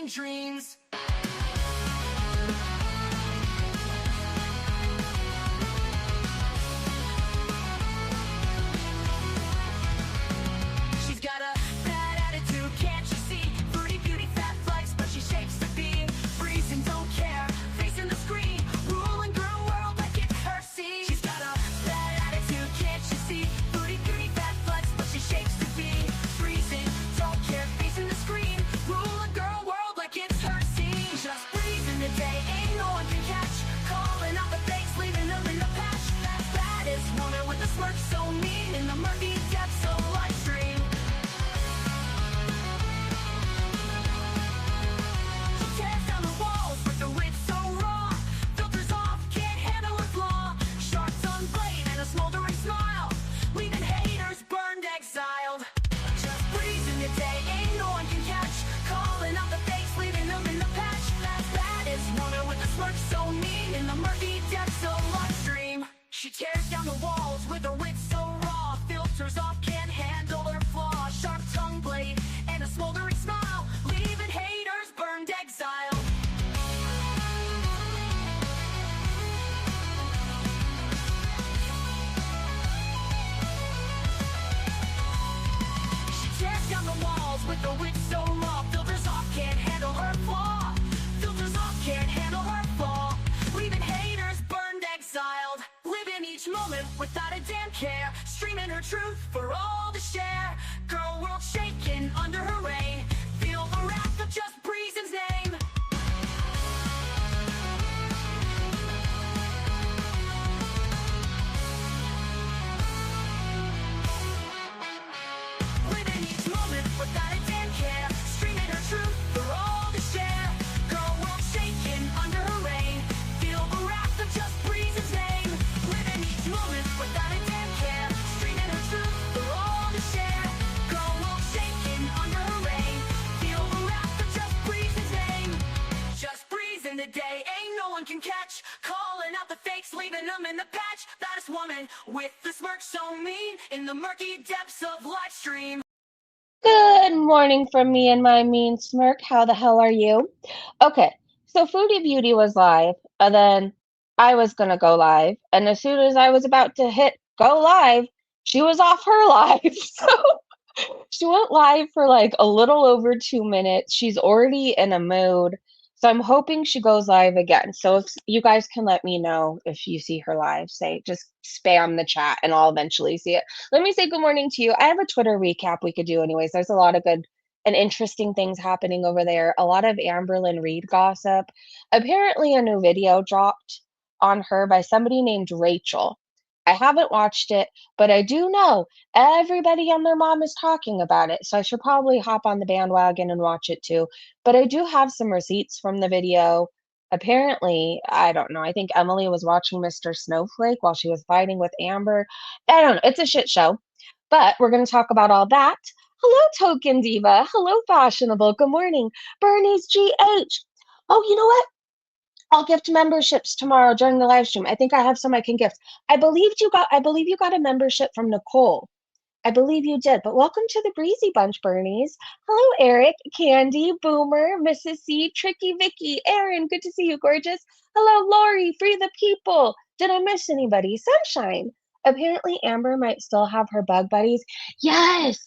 chasing dreams. She's got a bad attitude, can't you see? Foodie beauty, fat flex, but she shakes the beam. Freezing, don't care, facing the screen. Ruling girl world like it's her scene. She's got a bad attitude, can't you see? Foodie beauty, fat flex, but she shakes the beam. Freezing, don't care, facing the screen. Ruling girl world like it's her scene. Just breathing the day, ain't no one can catch. Calling out the fakes, leaving them in the patch. That baddest woman with a smirk so mean. In the murky depths of life stream. She tears down the walls with the wit so raw. Filters off, can't handle her flaw. Sharp tongue blade and a smoldering smile. Leaving haters burned, exiled. Just breezing the day, ain't no one can catch. Calling out the fakes, leaving them in the patch. That baddest woman with a smirk so mean. In the murky depths of life stream. She tears down the walls with her wit so raw. Filters off, can't handle her flaw. Sharp tongue blade and a smoldering smile. Leaving haters burned, exiled. She tears down the walls with the wit so raw. Filters off, can't handle her flaw. Filters off, can't handle her flaw. Leaving haters burned, exiled. Living each moment without a damn care. Streaming her truth for all to share. Girl world shaking under her reign. Feel the wrath of just Breezen's name. Living each moment without a damn care. Streaming her truth for all to share. Girl world shaking under her reign. Feel the wrath of just Breezen's name. Living each moment without a damn care. Streaming her truth for all to share. Girl world shaking under her reign. Feel the wrath of just Breezen's name. Just breezing the day, ain't no one can catch. Calling out the fakes, leaving them in the patch. Baddest woman with the smirk so mean. In the murky depths of live stream. Good morning from me and my mean smirk. How the hell are you? Okay, so Foodie Beauty was live, and then I was gonna go live, and as soon as I was about to hit go live, she was off her live. So she went live for like a little over 2 minutes. She's already in a mood. So I'm hoping she goes live again. So if you guys can let me know if you see her live, say just spam the chat and I'll eventually see it. Let me say good morning to you. I have a Twitter recap we could do anyways. There's a lot of good and interesting things happening over there. A lot of Amberlynn Reid gossip. Apparently a new video dropped on her by somebody named Rachel. I haven't watched it, but I do know everybody and their mom is talking about it. So I should probably hop on the bandwagon and watch it too. But I do have some receipts from the video. Apparently, I don't know. I think Emily was watching Mr. Snowflake while she was fighting with Amber. I don't know. It's a shit show. But we're going to talk about all that. Hello, Token Diva. Hello, Fashionable. Good morning. Bernie's GH. Oh, you know what? I'll gift memberships tomorrow during the live stream. I think I have some I can gift. I believe you got a membership from Nicole. I believe you did, but welcome to the Breezy Bunch, Bernies. Hello, Eric, Candy, Boomer, Mrs. C, Tricky Vicky, Aaron, good to see you, gorgeous. Hello, Lori, Free the People. Did I miss anybody? Sunshine. Apparently, Amber might still have her bug buddies. Yes,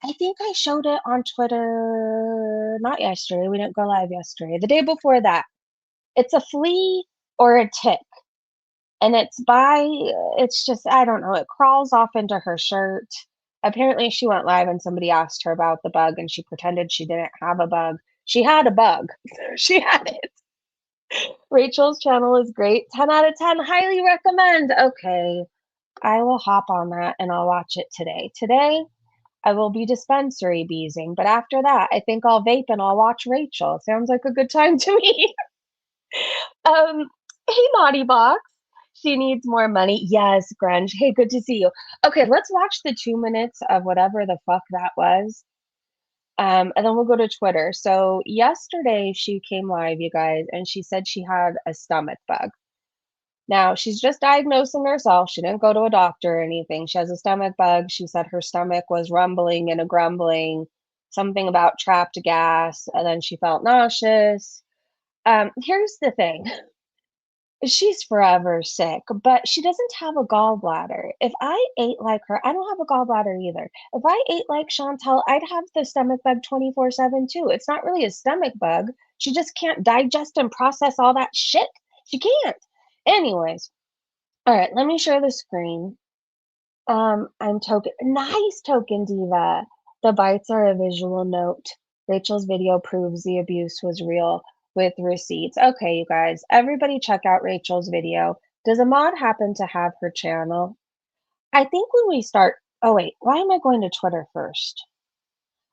I think I showed it on Twitter, not yesterday. We didn't go live yesterday. The day before that. It's a flea or a tick. And it's just, I don't know, it crawls off into her shirt. Apparently she went live and somebody asked her about the bug and she pretended she didn't have a bug. She had a bug. She had it. Rachel's channel is great. 10 out of 10. Highly recommend. Okay. I will hop on that and I'll watch it today. Today, I will be dispensary beesing. But after that, I think I'll vape and I'll watch Rachel. Sounds like a good time to me. Hey, Naughty Box. She needs more money. Yes, Grunge. Hey, good to see you. Okay, let's watch the 2 minutes of whatever the fuck that was. And then we'll go to Twitter. So yesterday she came live, you guys, and she said she had a stomach bug. Now, she's just diagnosing herself. She didn't go to a doctor or anything. She has a stomach bug. She said her stomach was rumbling and a grumbling. something about trapped gas, and then she felt nauseous. Here's the thing. She's forever sick, but she doesn't have a gallbladder. If I ate like her, I don't have a gallbladder either. If I ate like Chantal, I'd have the stomach bug 24/7 too. It's not really a stomach bug. She just can't digest and process all that shit. She can't. Anyways, all right, let me share the screen. I'm token nice token diva. The bites are a visual note. Rachel's video proves the abuse was real with receipts. Okay, you guys, everybody check out Rachel's video. Does Ahmad happen to have her channel? I think when we start, oh wait, why am I going to Twitter first?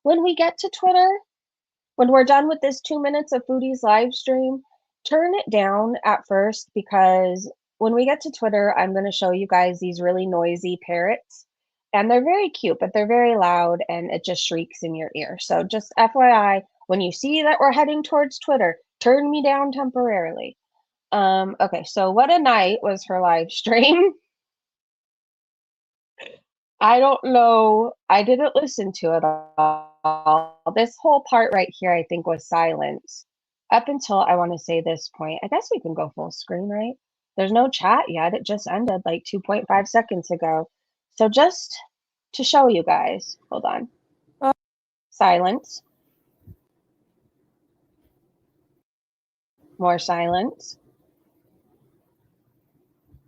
When we get to Twitter, when we're done with this 2 minutes of Foodie's live stream, turn it down at first because when we get to Twitter, I'm going to show you guys these really noisy parrots. And they're very cute, but they're very loud and it just shrieks in your ear. So just FYI, when you see that we're heading towards Twitter, turn me down temporarily. Okay, so what a night was her live stream. I don't know. I didn't listen to it all. This whole part right here, I think, was silence. Up until I want to say this point. I guess we can go full screen, right? There's no chat yet. It just ended like 2.5 seconds ago. So just to show you guys, hold on. Silence. More silence.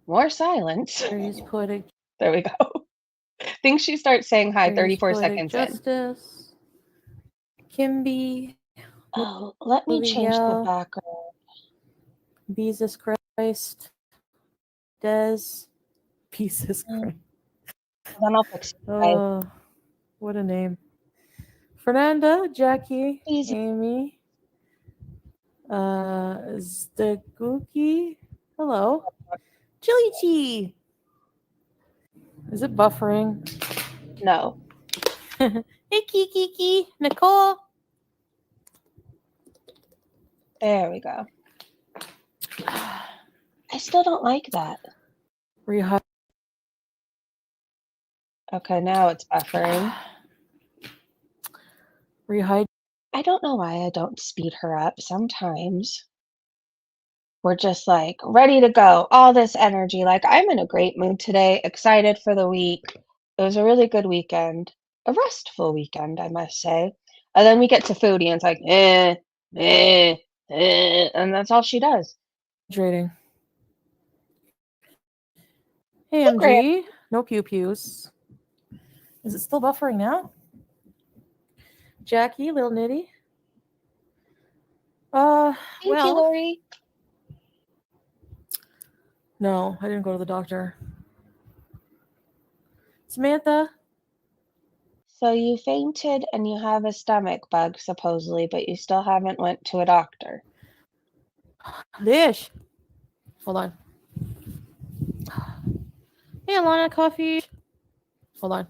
More silence. There's poetic. There we go. I think she starts saying hi 34 seconds justice. In. Kimby. Oh, let me change the background. Jesus Christ. Des. Jesus Christ. Then I'll fix it. Oh, what a name. Fernanda, Jackie, Easy. Amy, Staguki. Hello. Chili Chi. Is it buffering? No. Hey, Kiki, Nicole. There we go. I still don't like that. Okay, now it's buffering. Rehydrate. I don't know why I don't speed her up. Sometimes we're just like ready to go, all this energy. Like I'm in a great mood today, excited for the week. It was a really good weekend, a restful weekend, I must say. And then we get to Foodie and it's like, and that's all she does. Hydrating. Hey, MG. No pew-pews. Is it still buffering now? Jackie, little nitty. Thank you, Lori. No, I didn't go to the doctor. Samantha. So you fainted and you have a stomach bug, supposedly, but you still haven't went to a doctor. Lish. Hold on. Hey, Alana, coffee. Hold on.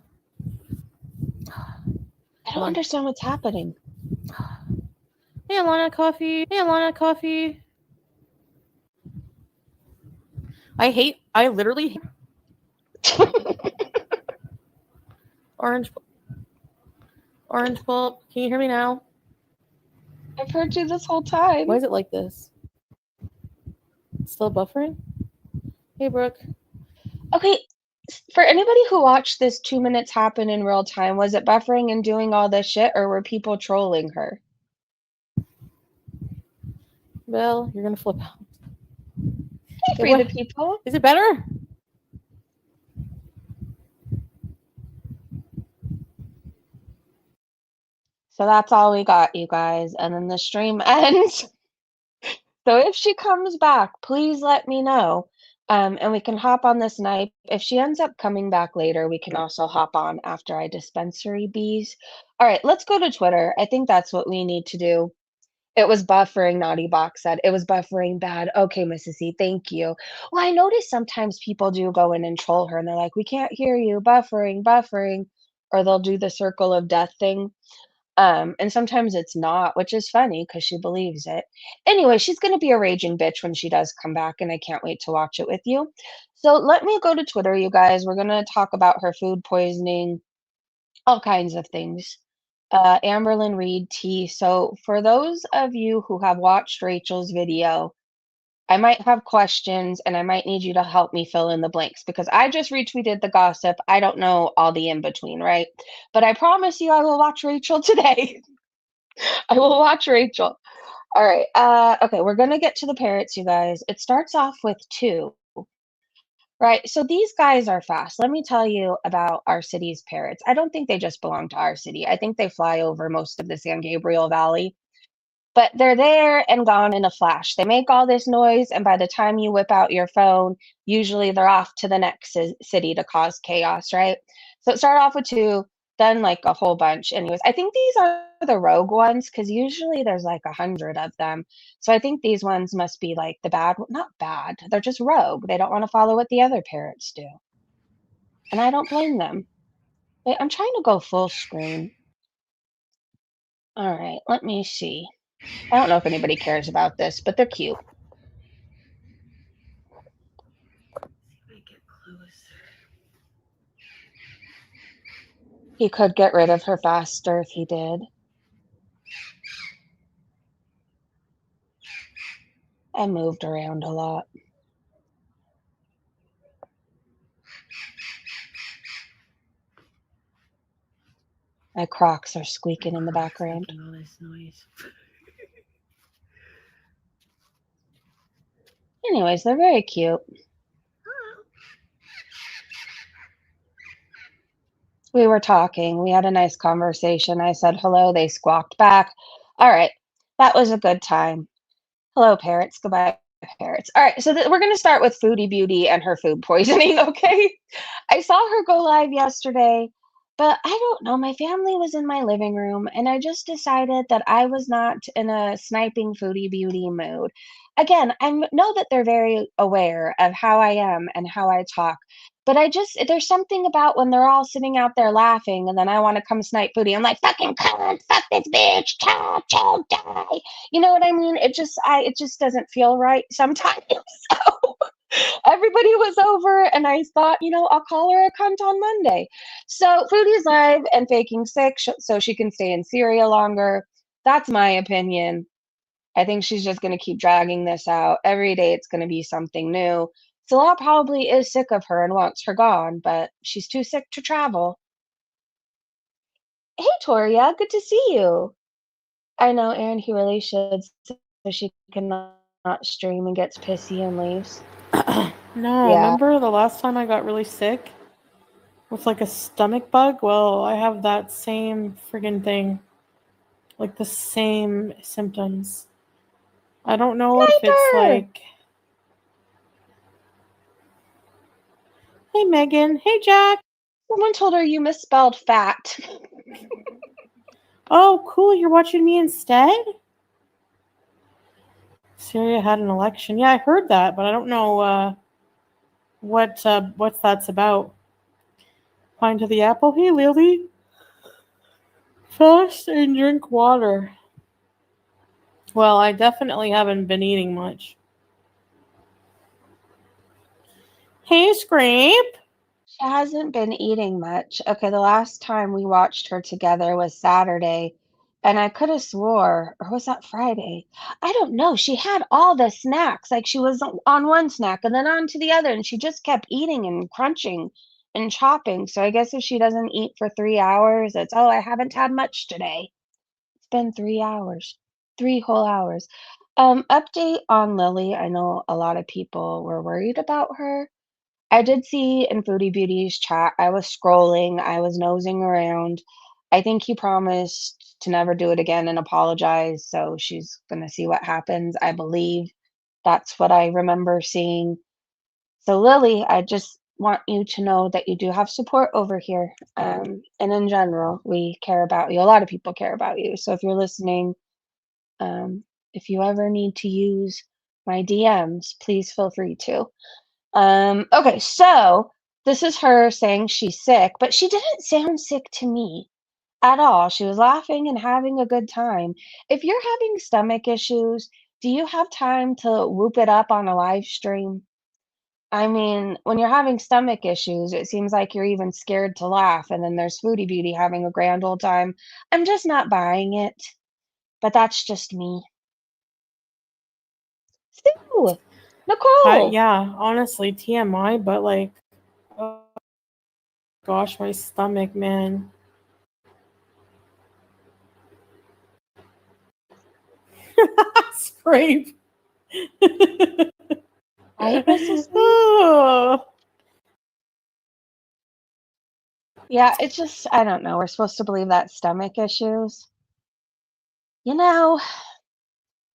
I don't understand what's happening. Hey, Alana, coffee. Hey, Alana, coffee. I literally hate orange pulp. Can you hear me now? I've heard you this whole time. Why is it like this? It's still buffering? Hey, Brooke. Okay, for anybody who watched this 2 minutes happen in real time, was it buffering and doing all this shit, or were people trolling her? Well, you're gonna flip out. Hey, free the people. Is it better? So that's all we got, you guys. And then the stream ends. So if she comes back, please let me know. And we can hop on this night. If she ends up coming back later, we can also hop on after I dispensary bees. All right, let's go to Twitter. I think that's what we need to do. It was buffering, Naughty Box said. It was buffering bad. Okay, Mrs. C, thank you. Well, I notice sometimes people do go in and troll her, and they're like, we can't hear you, buffering, buffering. Or they'll do the circle of death thing. And sometimes it's not, which is funny because she believes it. Anyway, she's going to be a raging bitch when she does come back, and I can't wait to watch it with you. So let me go to Twitter, you guys. We're going to talk about her food poisoning, all kinds of things. Amberlynn Reid tea. So for those of you who have watched Rachel's video, I might have questions and I might need you to help me fill in the blanks because I just retweeted the gossip. I don't know all the in between, right? But I promise you I will watch Rachel today. I will watch Rachel. All right. Okay, we're gonna get to the parrots, you guys. It starts off with two. Right. So these guys are fast. Let me tell you about our city's parrots. I don't think they just belong to our city. I think they fly over most of the San Gabriel Valley, but they're there and gone in a flash. They make all this noise, and by the time you whip out your phone, usually they're off to the next city to cause chaos, right? So it started off with two, then like a whole bunch. Anyways, I think these are the rogue ones because usually there's like 100 of them. So I think these ones must be like the bad, not bad, they're just rogue. They don't want to follow what the other parrots do. And I don't blame them. Wait, I'm trying to go full screen. All right, let me see. I don't know if anybody cares about this, but they're cute. He could get rid of her faster if he did. I moved around a lot. My Crocs are squeaking in the background. Making all this noise. Anyways, they're very cute. We were talking. We had a nice conversation. I said hello. They squawked back. All right. That was a good time. Hello, parrots. Goodbye, parrots. All right. So we're going to start with Foodie Beauty and her food poisoning, okay? I saw her go live yesterday, but I don't know. My family was in my living room, and I just decided that I was not in a sniping Foodie Beauty mood. Again, I know that they're very aware of how I am and how I talk, but there's something about when they're all sitting out there laughing, and then I want to come snipe Foodie. I'm like, fucking cunt, fuck this bitch, child, child, die. You know what I mean? It just doesn't feel right sometimes. So everybody was over, and I thought, I'll call her a cunt on Monday. So Foodie's live and faking sick so she can stay in Syria longer. That's my opinion. I think she's just going to keep dragging this out. Every day it's going to be something new. Salah probably is sick of her and wants her gone, but she's too sick to travel. Hey, Toria, good to see you. I know, Aaron, he really should, so she cannot stream and gets pissy and leaves. No, Yeah. remember the last time I got really sick with like a stomach bug? Well, I have that same friggin' thing. Like the same symptoms. I don't know if it's like... Hey, Megan. Hey, Jack. Someone told her you misspelled fat. Oh, cool. You're watching me instead? Syria had an election. Yeah, I heard that, but I don't know what that's about. Pine to the apple. Hey, Lily. Fast and drink water. Well, I definitely haven't been eating much. Hey, Scrape. She hasn't been eating much. Okay, the last time we watched her together was Saturday, and I could have swore, or was that Friday? I don't know. She had all the snacks. Like she was on one snack and then on to the other, and she just kept eating and crunching and chopping. So I guess if she doesn't eat for 3 hours, it's, oh, I haven't had much today. It's been 3 hours, 3 whole hours. Update on Lily. I know a lot of people were worried about her. I did see in Foodie Beauty's chat, I was scrolling, I was nosing around. I think he promised to never do it again and apologize, so she's gonna see what happens. I believe that's what I remember seeing. So Lily, I just want you to know that you do have support over here. And in general, we care about you. A lot of people care about you. So if you're listening, if you ever need to use my DMs, please feel free to. Okay, so this is her saying she's sick, but she didn't sound sick to me at all. She was laughing and having a good time. If you're having stomach issues, do you have time to whoop it up on a live stream? I mean, when you're having stomach issues, it seems like you're even scared to laugh, and then there's Foodie Beauty having a grand old time. I'm just not buying it, but that's just me. Sue! Nicole! Yeah, honestly, TMI, but like, oh gosh, my stomach, man. Scrape. Right, Mrs. Lee? Oh. Yeah, it's just, I don't know. We're supposed to believe that stomach issues. You know,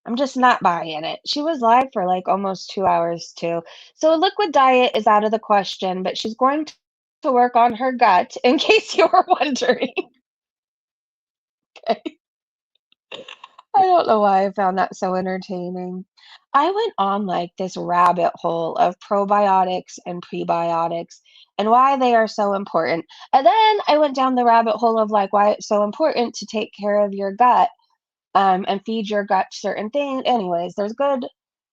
I'm just not buying it. She was live for like almost 2 hours too. So a liquid diet is out of the question, but she's going to work on her gut in case you were wondering. Okay. I don't know why I found that so entertaining. I went on like this rabbit hole of probiotics and prebiotics and why they are so important. And then I went down the rabbit hole of like why it's so important to take care of your gut and feed your gut certain things. Anyways, there's good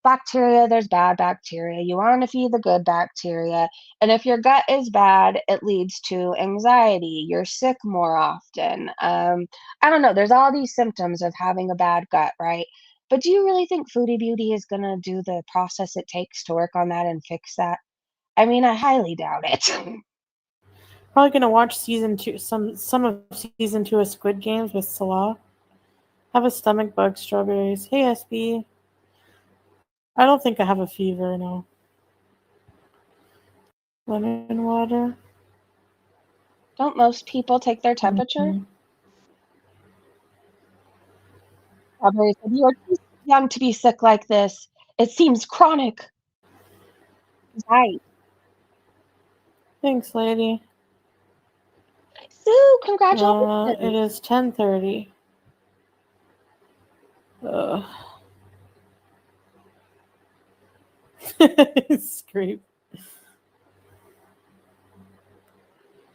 bacteria, there's bad bacteria. You want to feed the good bacteria. And if your gut is bad, it leads to anxiety. You're sick more often. I don't know. There's all these symptoms of having a bad gut, right? But do you really think Foodie Beauty is going to do the process it takes to work on that and fix that? I mean, I highly doubt it. Probably gonna watch season 2, some of season 2 of Squid Games with Salah. Have a stomach bug, strawberries. Hey, SB. I don't think I have a fever, no. Lemon water. Don't most people take their temperature? Mm-hmm. Strawberry said, "You are too young to be sick like this. It seems chronic." Right. Thanks, lady. Sue, It congratulations. is 10:30. Scrape.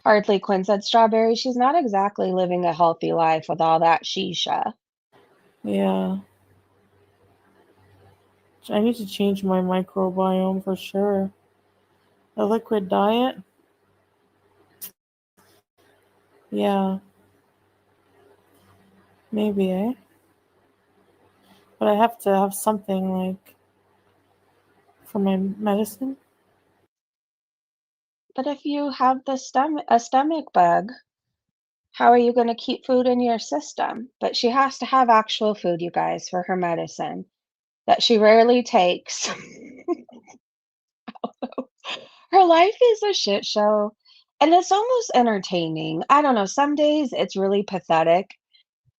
Hardly Quinn said, "Strawberry, she's not exactly living a healthy life with all that shisha." Yeah. I need to change my microbiome for sure. A liquid diet? Yeah, maybe, eh? But I have to have something like for my medicine. But if you have a stomach bug, how are you going to keep food in your system? But she has to have actual food, you guys, for her medicine that she rarely takes. Her life is a shit show, and it's almost entertaining. I don't know, some days it's really pathetic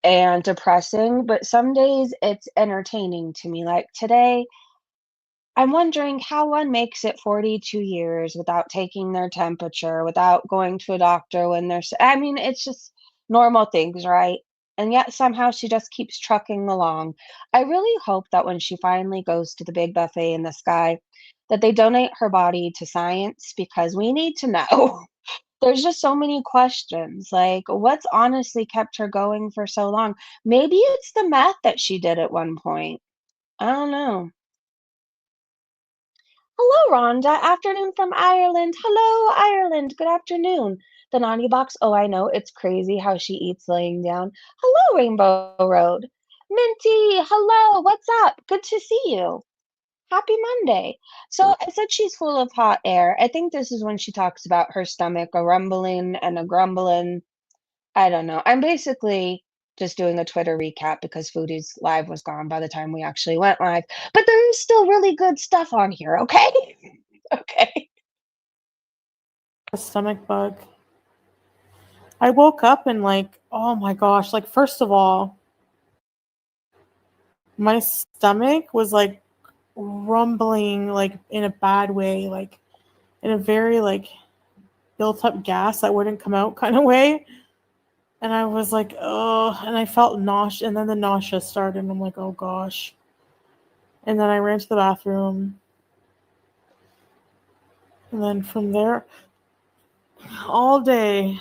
and depressing, but some days it's entertaining to me. Like today, I'm wondering how one makes it 42 years without taking their temperature, without going to a doctor when they're I mean, it's just normal things, right? And yet somehow she just keeps trucking along. I really hope that when she finally goes to the big buffet in the sky, that they donate her body to science because we need to know. There's just so many questions. Like, what's honestly kept her going for so long? Maybe it's the meth that she did at one point. I don't know. Hello, Rhonda. Afternoon from Ireland. Hello, Ireland. Good afternoon. The naughty box. Oh, I know. It's crazy how she eats laying down. Hello, Rainbow Road. Minty, hello. What's up? Good to see you. Happy Monday. So I said she's full of hot air. I think this is when she talks about her stomach, a rumbling and a grumbling. I don't know. I'm basically just doing a Twitter recap because Foodie's live was gone by the time we actually went live. But there is still really good stuff on here, okay? Okay. A stomach bug. I woke up and like, oh my gosh, like first of all, my stomach was like rumbling like in a bad way, like in a very like built up gas that wouldn't come out kind of way. And I was like, oh, and I felt nausea, and then the nausea started, and I'm like, oh gosh. And then I ran to the bathroom, and then from there, all day.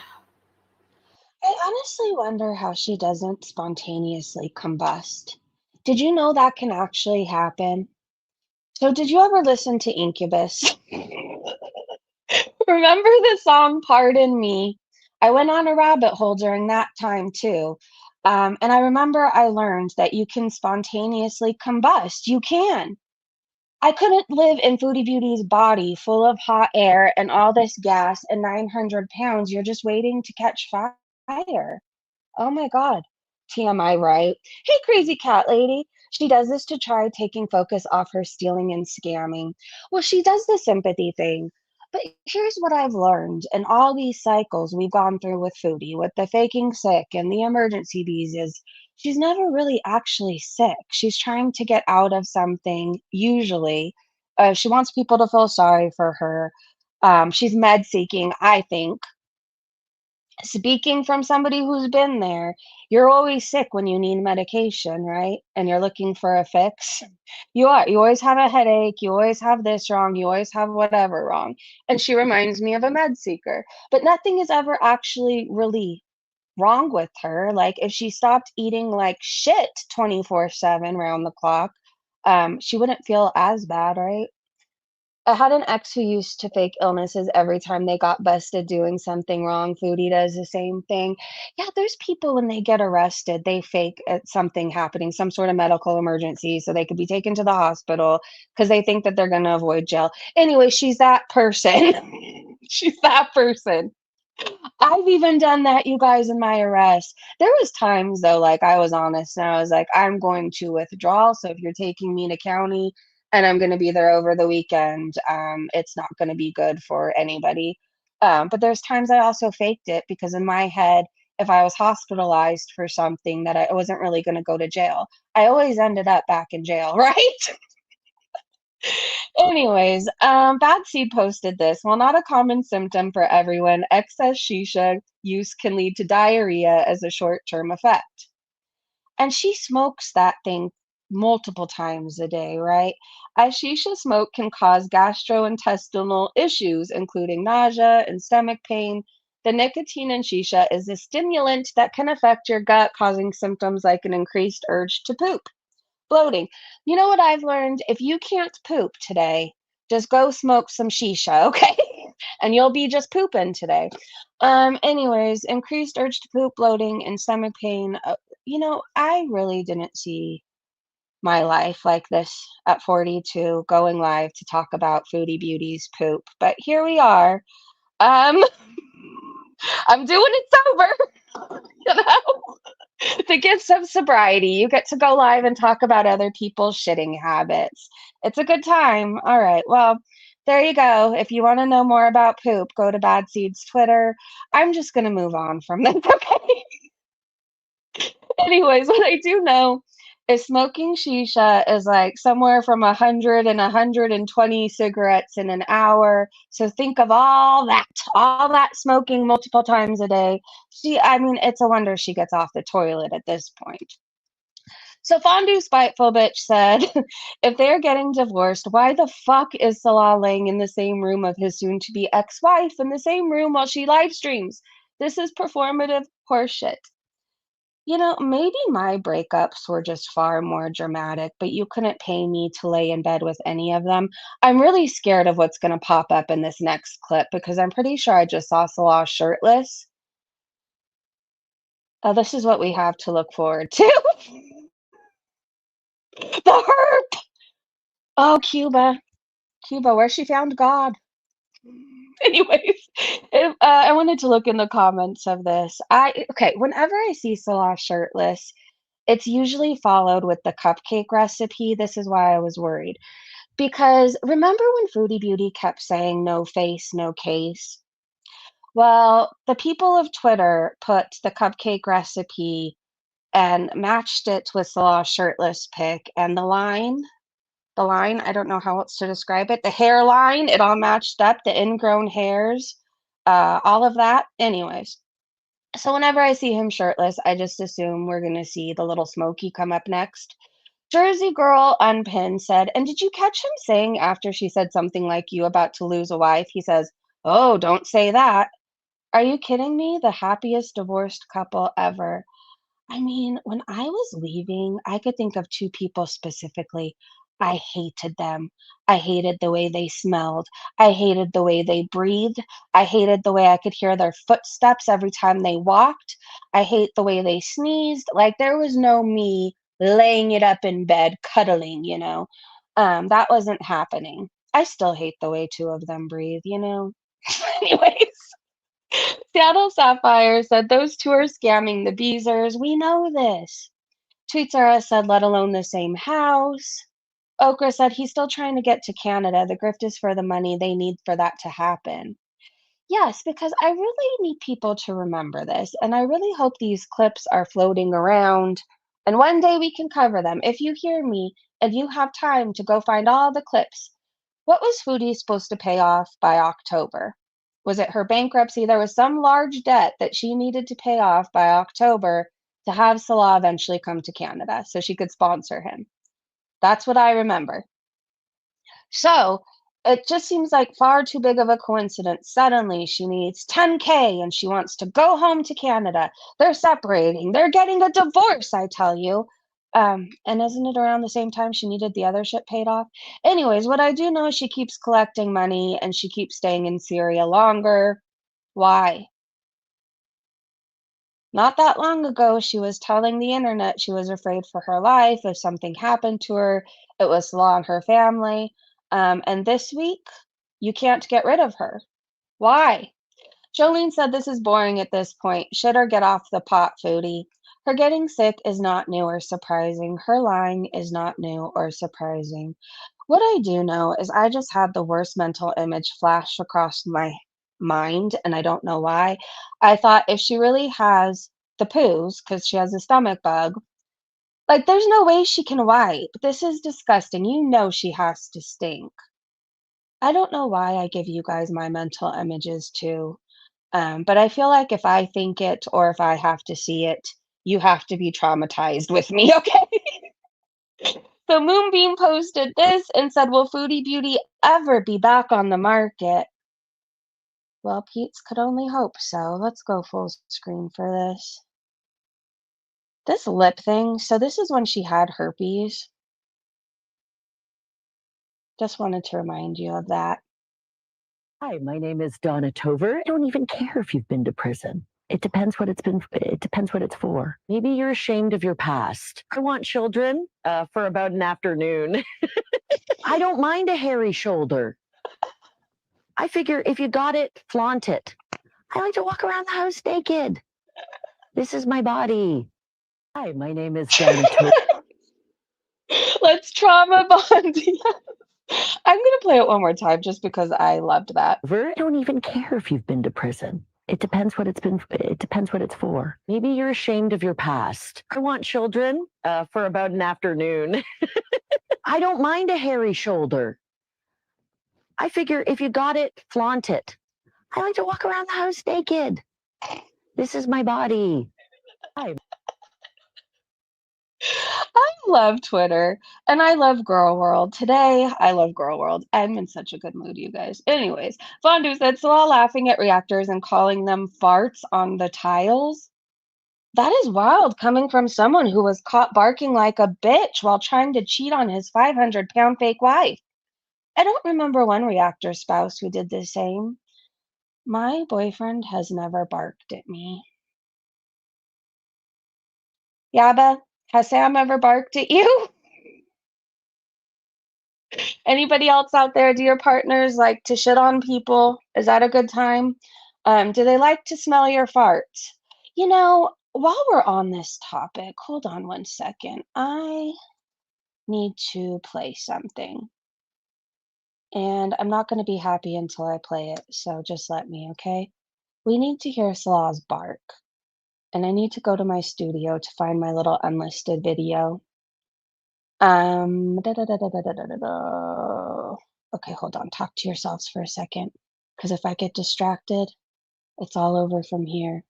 I honestly wonder how she doesn't spontaneously combust. Did you know that can actually happen? So, did you ever listen to Incubus? Remember the song Pardon Me? I went on a rabbit hole during that time too. And I remember I learned that you can spontaneously combust. You can. I couldn't live in Foodie Beauty's body full of hot air and all this gas and 900 pounds. You're just waiting to catch fire. Oh my God. TMI, right? Hey, crazy cat lady. She does this to try taking focus off her stealing and scamming. Well, she does the sympathy thing. But here's what I've learned in all these cycles we've gone through with Foodie, with the faking sick and the emergency bees, is she's never really actually sick. She's trying to get out of something, usually. She wants people to feel sorry for her. She's med seeking, I think. Speaking from somebody who's been there, you're always sick when you need medication, right? And you're looking for a fix. You are. You always have a headache. You always have this wrong. You always have whatever wrong. And she reminds me of a med seeker. But nothing is ever actually really wrong with her. Like if she stopped eating like shit 24/7 round the clock, she wouldn't feel as bad, right? I had an ex who used to fake illnesses every time they got busted doing something wrong. Foodie does the same thing. Yeah, there's people when they get arrested, they fake something happening, some sort of medical emergency, so they could be taken to the hospital because they think that they're going to avoid jail. Anyway, she's that person. She's that person. I've even done that, you guys, in my arrest. There was times though, like I was honest and I was like, I'm going to withdraw. So if you're taking me to county and I'm going to be there over the weekend, it's not going to be good for anybody. But there's times I also faked it because in my head, if I was hospitalized for something that I wasn't really going to go to jail, I always ended up back in jail, right? Anyways, Bad Seed posted this. While not a common symptom for everyone, excess shisha use can lead to diarrhea as a short-term effect. And she smokes that thing multiple times a day, right? As shisha smoke can cause gastrointestinal issues, including nausea and stomach pain. The nicotine in shisha is a stimulant that can affect your gut, causing symptoms like an increased urge to poop, bloating. You know what I've learned? If you can't poop today, just go smoke some shisha, okay? And you'll be just pooping today. Anyways, increased urge to poop, bloating, and stomach pain. I really didn't see my life like this at 42, going live to talk about Foodie Beauty's poop. But here we are. Um, I'm doing it sober, you know? The gifts of sobriety. You get to go live and talk about other people's shitting habits. It's a good time. All right. Well, there you go. If you want to know more about poop, go to Bad Seeds Twitter. I'm just going to move on from this, okay? Anyways, what I do know is smoking shisha is like somewhere from 100 and 120 cigarettes in an hour. So think of all that smoking multiple times a day. I mean, it's a wonder she gets off the toilet at this point. So Fondue Spiteful Bitch said, if they're getting divorced, why the fuck is Salah laying in the same room of his soon-to-be ex-wife in the same room while she live streams? This is performative horseshit. Maybe my breakups were just far more dramatic, but you couldn't pay me to lay in bed with any of them. I'm really scared of what's going to pop up in this next clip because I'm pretty sure I just saw Salah shirtless. This is what we have to look forward to. The herp! Oh, Cuba. Cuba, where she found God. Anyways, I wanted to look in the comments of this. Okay, whenever I see Salah shirtless, it's usually followed with the cupcake recipe. This is why I was worried. Because remember when Foodie Beauty kept saying no face, no case? Well, the people of Twitter put the cupcake recipe and matched it with Salah's shirtless pic, and the line, I don't know how else to describe it, the hairline, it all matched up, the ingrown hairs, all of that. Anyways, so whenever I see him shirtless, I just assume we're going to see the little Smoky come up next. Jersey Girl Unpinned said, and did you catch him saying after she said something like, you about to lose a wife? He says, oh, don't say that. Are you kidding me? The happiest divorced couple ever. I mean, when I was leaving, I could think of two people specifically. I hated them. I hated the way they smelled. I hated the way they breathed. I hated the way I could hear their footsteps every time they walked. I hate the way they sneezed. Like there was no me laying it up in bed, cuddling, you know. That wasn't happening. I still hate the way two of them breathe, you know. Anyways, Seattle Sapphire said those two are scamming the Beezers. We know this. Tweetsara said, let alone the same house. Okra said he's still trying to get to Canada. The grift is for the money they need for that to happen. Yes, because I really need people to remember this, and I really hope these clips are floating around, and one day we can cover them. If you hear me and you have time to go find all the clips, what was Foodie supposed to pay off by October? Was it her bankruptcy? There was some large debt that she needed to pay off by October to have Salah eventually come to Canada so she could sponsor him. That's what I remember. So it just seems like far too big of a coincidence. Suddenly she needs 10K and she wants to go home to Canada. They're separating. They're getting a divorce, I tell you. And isn't it around the same time she needed the other shit paid off? Anyways, what I do know is she keeps collecting money and she keeps staying in Syria longer. Why? Not that long ago, she was telling the internet she was afraid for her life if something happened to her. It was Salah and her family. And this week, you can't get rid of her. Why? Jolene said this is boring at this point. Should her get off the pot, Foodie? Her getting sick is not new or surprising. Her lying is not new or surprising. What I do know is I just had the worst mental image flash across my mind, and I don't know why. I thought if she really has the poos, because she has a stomach bug, like there's no way she can wipe. This is disgusting. You know she has to stink. I don't know why I give you guys my mental images too. But I feel like if I think it or if I have to see it, you have to be traumatized with me, okay? So Moonbeam posted this and said, will Foodie Beauty ever be back on the market? Well, Pete's could only hope so. Let's go full screen for this. This lip thing, so this is when she had herpes. Just wanted to remind you of that. Hi, my name is Donna Tover. I don't even care if you've been to prison. It depends what it's for. Maybe you're ashamed of your past. I want children for about an afternoon. I don't mind a hairy shoulder. I figure if you got it, flaunt it. I like to walk around the house naked. This is my body. Hi, my name is Donna Tover. Let's trauma bond. I'm going to play it one more time just because I loved that. I don't even care if you've been to prison. It depends what it's for. Maybe you're ashamed of your past. I want children for about an afternoon. I don't mind a hairy shoulder. I figure if you got it, flaunt it. I like to walk around the house naked. This is my body. Hi. I love Twitter and I love Girl World. Today, I love Girl World. I'm in such a good mood, you guys. Anyways, Fondu said Salah laughing at reactors and calling them farts on the tiles. That is wild coming from someone who was caught barking like a bitch while trying to cheat on his 500-pound fake wife. I don't remember one reactor spouse who did the same. My boyfriend has never barked at me. Yaba, has Sam ever barked at you? Anybody else out there, do your partners like to shit on people? Is that a good time? Do they like to smell your farts? You know, while we're on this topic, hold on one second. I need to play something. And I'm not going to be happy until I play it, so just let me, okay? We need to hear Salah's bark. And I need to go to my studio to find my little unlisted video. Da, da, da, da, da, da, da, da, da. Okay, hold on. Talk to yourselves for a second. Because if I get distracted, it's all over from here.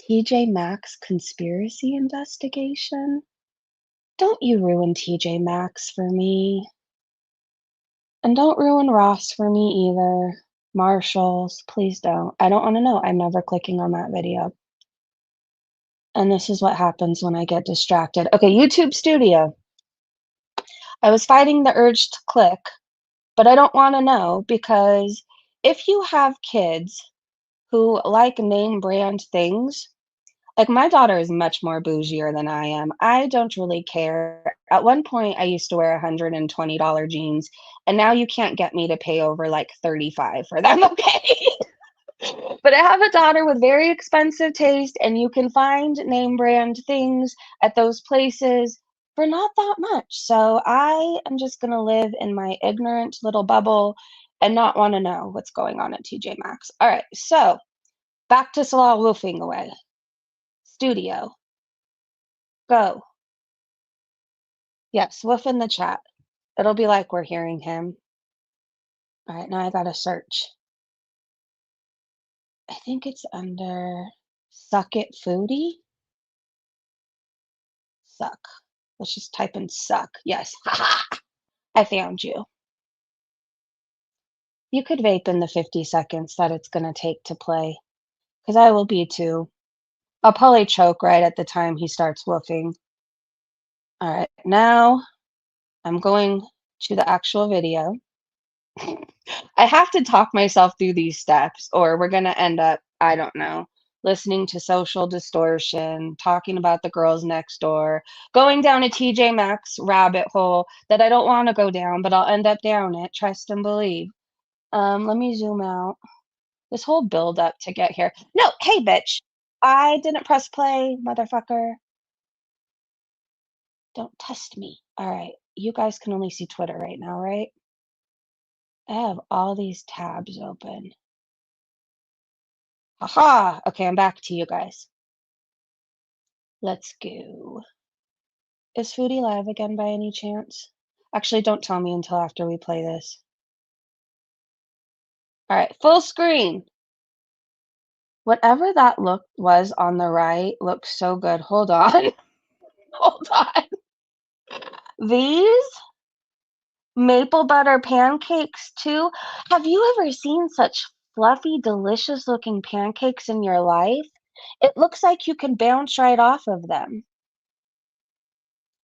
TJ Maxx conspiracy investigation? Don't you ruin TJ Maxx for me. And don't ruin Ross for me either. Marshalls, please don't. I don't want to know. I'm never clicking on that video. And this is what happens when I get distracted. Okay, YouTube Studio. I was fighting the urge to click, but I don't want to know because if you have kids who like name brand things, like my daughter is much more bougier than I am. I don't really care. At one point, I used to wear $120 jeans, and now you can't get me to pay over like 35 for them, okay? But I have a daughter with very expensive taste, and you can find name brand things at those places for not that much. So I am just going to live in my ignorant little bubble and not want to know what's going on at TJ Maxx. All right, so back to Salah woofing away. Studio, go. Yes, woof in the chat. It'll be like we're hearing him. All right, now I got to search. I think it's under Suck It Foodie. Suck. Let's just type in suck. Yes. I found you. You could vape in the 50 seconds that it's going to take to play, because I will be too. I'll probably choke right at the time he starts woofing. All right, now I'm going to the actual video. I have to talk myself through these steps, or we're going to end up, I don't know, listening to Social Distortion, talking about the girls next door, going down a TJ Maxx rabbit hole that I don't want to go down, but I'll end up down it. Trust and believe. Let me zoom out. This whole build up to get here. No, hey, bitch. I didn't press play, motherfucker. Don't test me. All right. You guys can only see Twitter right now, right? I have all these tabs open. Haha. Okay, I'm back to you guys. Let's go. Is Foodie live again by any chance? Actually, don't tell me until after we play this. All right, full screen. Whatever that look was on the right looks so good. Hold on. Hold on. These maple butter pancakes too. Have you ever seen such fluffy, delicious looking pancakes in your life? It looks like you can bounce right off of them.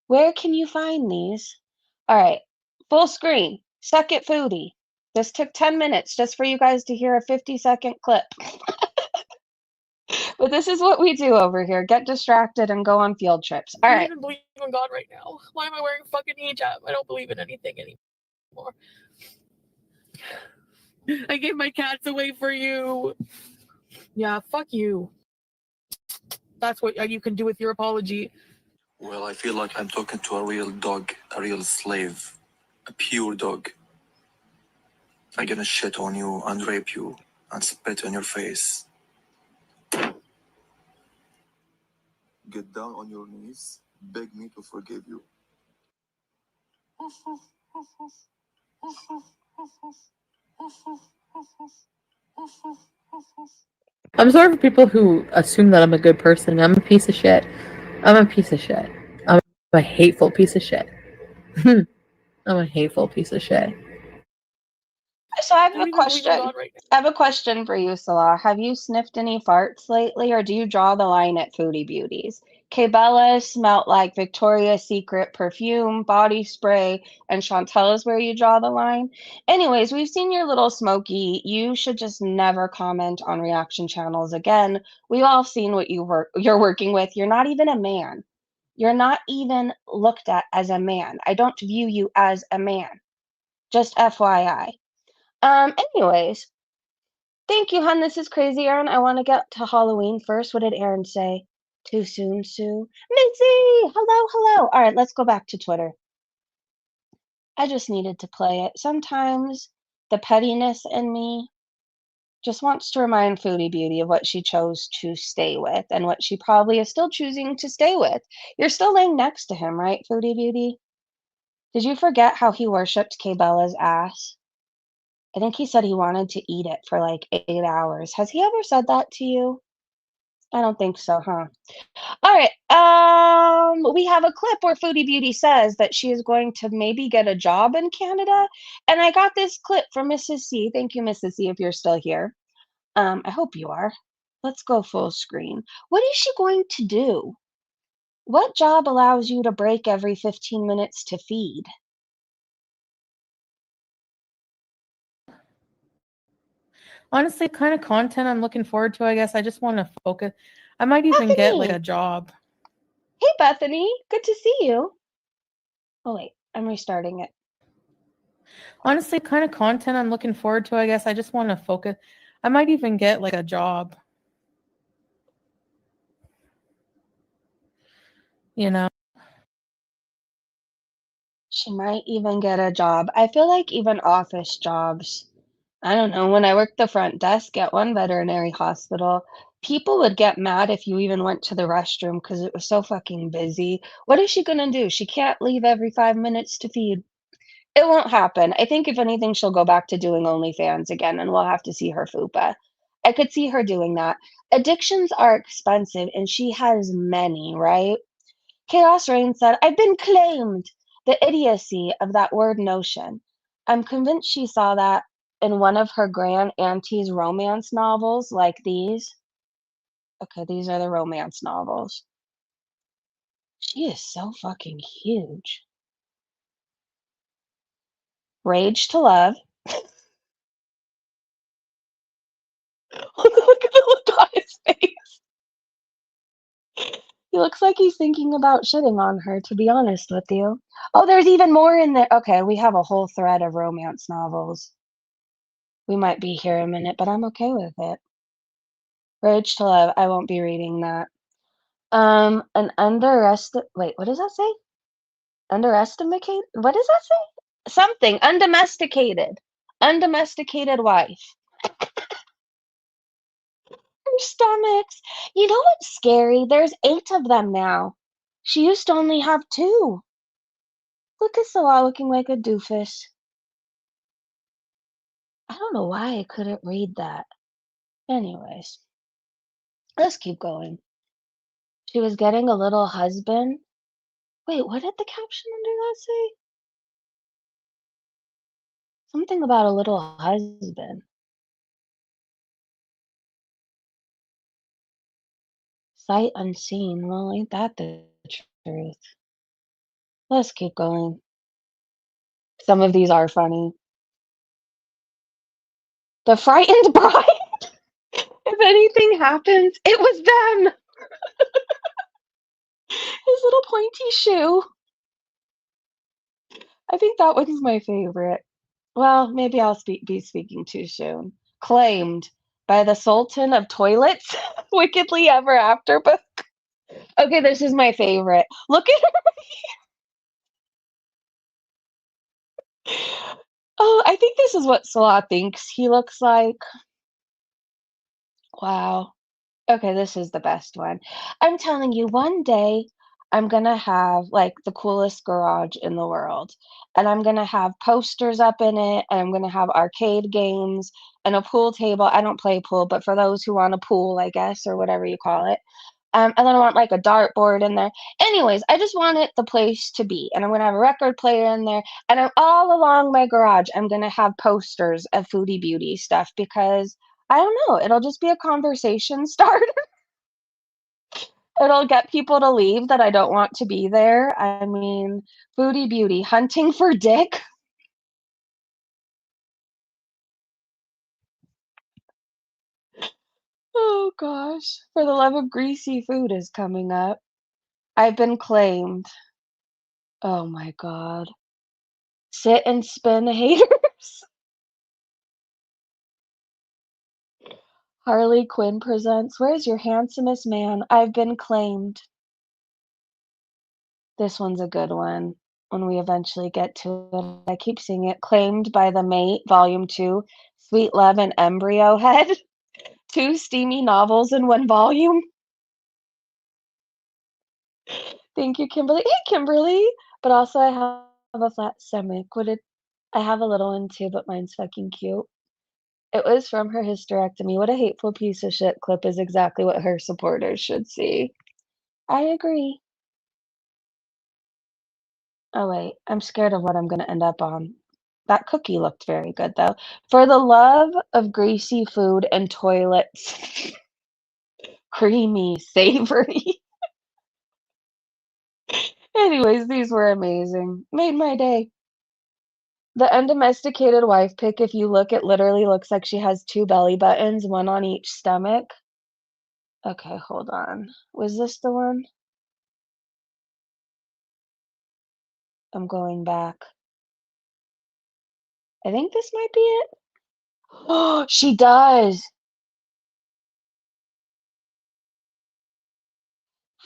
Where can you find these? All right, full screen. Suck it, Foodie. This took 10 minutes just for you guys to hear a 50-second clip. But this is what we do over here. Get distracted and go on field trips. All I right. don't even believe in God right now. Why am I wearing fucking hijab? I don't believe in anything anymore. I gave my cats away for you. Yeah, fuck you. That's what you can do with your apology. Well, I feel like I'm talking to a real dog, a real slave, a pure dog. I'm gonna shit on you and rape you and spit on your face. Get down on your knees, beg me to forgive you. I'm sorry for people who assume that I'm a good person. I'm a piece of shit. I'm a piece of shit. I'm a hateful piece of shit. I'm a hateful piece of shit. So I have don't a even believe in question. God right now. I have a question for you, Salah. Have you sniffed any farts lately, or do you draw the line at Foodie Beauties? Kbella smelt like Victoria's Secret perfume, body spray, and Chantal is where you draw the line. Anyways, we've seen your little smoky. You should just never comment on reaction channels again. We've all seen what you're working with. You're not even a man. You're not even looked at as a man. I don't view you as a man. Just FYI. Anyways, thank you, hun. This is crazy, Aaron. I want to get to Halloween first. What did Aaron say? Too soon, Sue. Missy! Hello, hello. All right, let's go back to Twitter. I just needed to play it. Sometimes the pettiness in me just wants to remind Foodie Beauty of what she chose to stay with and what she probably is still choosing to stay with. You're still laying next to him, right, Foodie Beauty? Did you forget how he worshipped Kbella's ass? I think he said he wanted to eat it for like 8 hours. Has he ever said that to you? I don't think so, huh? All right. We have a clip where Foodie Beauty says that she is going to maybe get a job in Canada. And I got this clip from Mrs. C. Thank you, Mrs. C, if you're still here. I hope you are. Let's go full screen. What is she going to do? What job allows you to break every 15 minutes to feed? Honestly, kind of content I'm looking forward to, I guess. I just want to focus. I might even get like a Bethany! job. Hey, Bethany. Good to see you. Oh, wait. I'm restarting it. Honestly, kind of content I'm looking forward to, I guess. I just want to focus. I might even get like a job. You know? She might even get a job. I feel like even office jobs. I don't know. When I worked the front desk at one veterinary hospital, people would get mad if you even went to the restroom because it was so fucking busy. What is she gonna do? She can't leave every 5 minutes to feed. It won't happen. I think if anything, she'll go back to doing OnlyFans again, and we'll have to see her fupa. I could see her doing that. Addictions are expensive, and she has many, right? Chaos Rain said, I've been claimed. The idiocy of that word notion. I'm convinced she saw that in one of her grand auntie's romance novels like these. Okay, these are the romance novels. She is so fucking huge. Rage to Love. Look at the look on his face. He looks like he's thinking about shitting on her, to be honest with you. Oh, there's even more in there. Okay, we have a whole thread of romance novels. We might be here a minute, but I'm okay with it. Rage to Love, I won't be reading that. An wait, what does that say? Underestimate? What does that say? Something. Undomesticated. Undomesticated wife. Her stomachs. You know what's scary? There's 8 of them now. She used to only have 2. Look at Salah looking like a doofus. I don't know why I couldn't read that. Anyways, let's keep going. She was getting a little husband. Wait, what did the caption under that say? Something about a little husband. Sight unseen. Well, ain't that the truth? Let's keep going. Some of these are funny. The frightened bride. If anything happens, it was them. His little pointy shoe. I think that one's my favorite. Well, maybe I'll be speaking too soon. Claimed by the Sultan of Toilets. Wickedly Ever After book. Okay, this is my favorite. Look at her. Oh, I think this is what Salah thinks he looks like. Wow. Okay, this is the best one. I'm telling you, one day I'm gonna have like the coolest garage in the world. And I'm gonna have posters up in it, and I'm gonna have arcade games and a pool table. I don't play pool, but for those who want a pool, I guess, or whatever you call it. And then I want like a dartboard in there. Anyways, I just want it the place to be. And I'm gonna have a record player in there. And I'm all along my garage, I'm gonna have posters of Foodie Beauty stuff because I don't know, it'll just be a conversation starter. It'll get people to leave that I don't want to be there. I mean, Foodie Beauty, hunting for dick. Oh gosh. For the Love of Greasy Food is coming up. I've been claimed. Oh my god. Sit and spin haters. Harley Quinn presents Where's Your Handsomest Man? I've been claimed. This one's a good one when we eventually get to it. I keep seeing it. Claimed by the Mate, Volume 2. Sweet Love and Embryo Head. 2 steamy novels in 1 volume. Thank you, Kimberly. Hey, Kimberly! But also, I have a flat stomach. I have a little one too, but mine's fucking cute. It was from her hysterectomy. What a hateful piece of shit clip is exactly what her supporters should see. I agree. Oh, wait. I'm scared of what I'm gonna end up on. That cookie looked very good, though. For the love of greasy food and toilets. Creamy, savory. Anyways, these were amazing. Made my day. The undomesticated wife pic, if you look, it literally looks like she has 2 belly buttons, one on each stomach. Okay, hold on. Was this the one? I'm going back. I think this might be it. Oh, she does.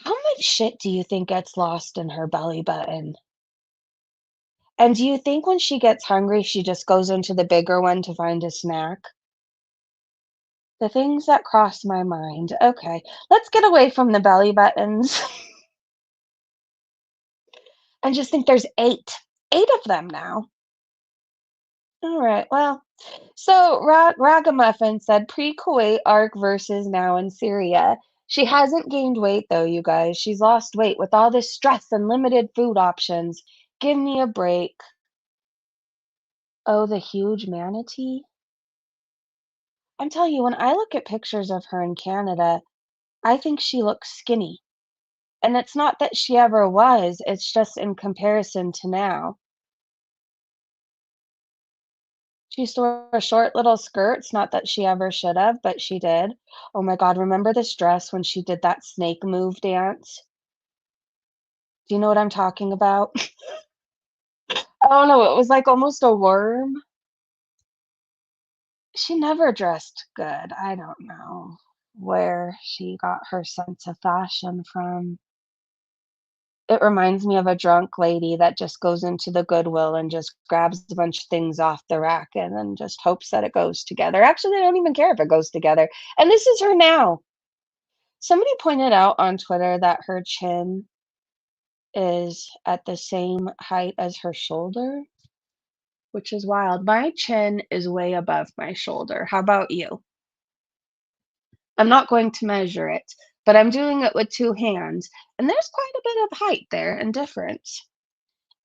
How much shit do you think gets lost in her belly button? And do you think when she gets hungry, she just goes into the bigger one to find a snack? The things that cross my mind. Okay, let's get away from the belly buttons and just think there's 8. 8 of them now. All right, well, so Ragamuffin said pre-Kuwait arc versus now in Syria. She hasn't gained weight though, you guys. She's lost weight with all this stress and limited food options. Give me a break. Oh, the huge manatee? I'm telling you, when I look at pictures of her in Canada, I think she looks skinny. And it's not that she ever was, it's just in comparison to now. She used to wear short little skirts, not that she ever should have, but she did. Oh my God, remember this dress when she did that snake move dance? Do you know what I'm talking about? I don't know, it was like almost a worm. She never dressed good. I don't know where she got her sense of fashion from. It reminds me of a drunk lady that just goes into the Goodwill and just grabs a bunch of things off the rack and then just hopes that it goes together. Actually, they don't even care if it goes together. And this is her now. Somebody pointed out on Twitter that her chin is at the same height as her shoulder, which is wild. My chin is way above my shoulder. How about you? I'm not going to measure it, but I'm doing it with 2 hands, and there's quite a bit of height there and difference.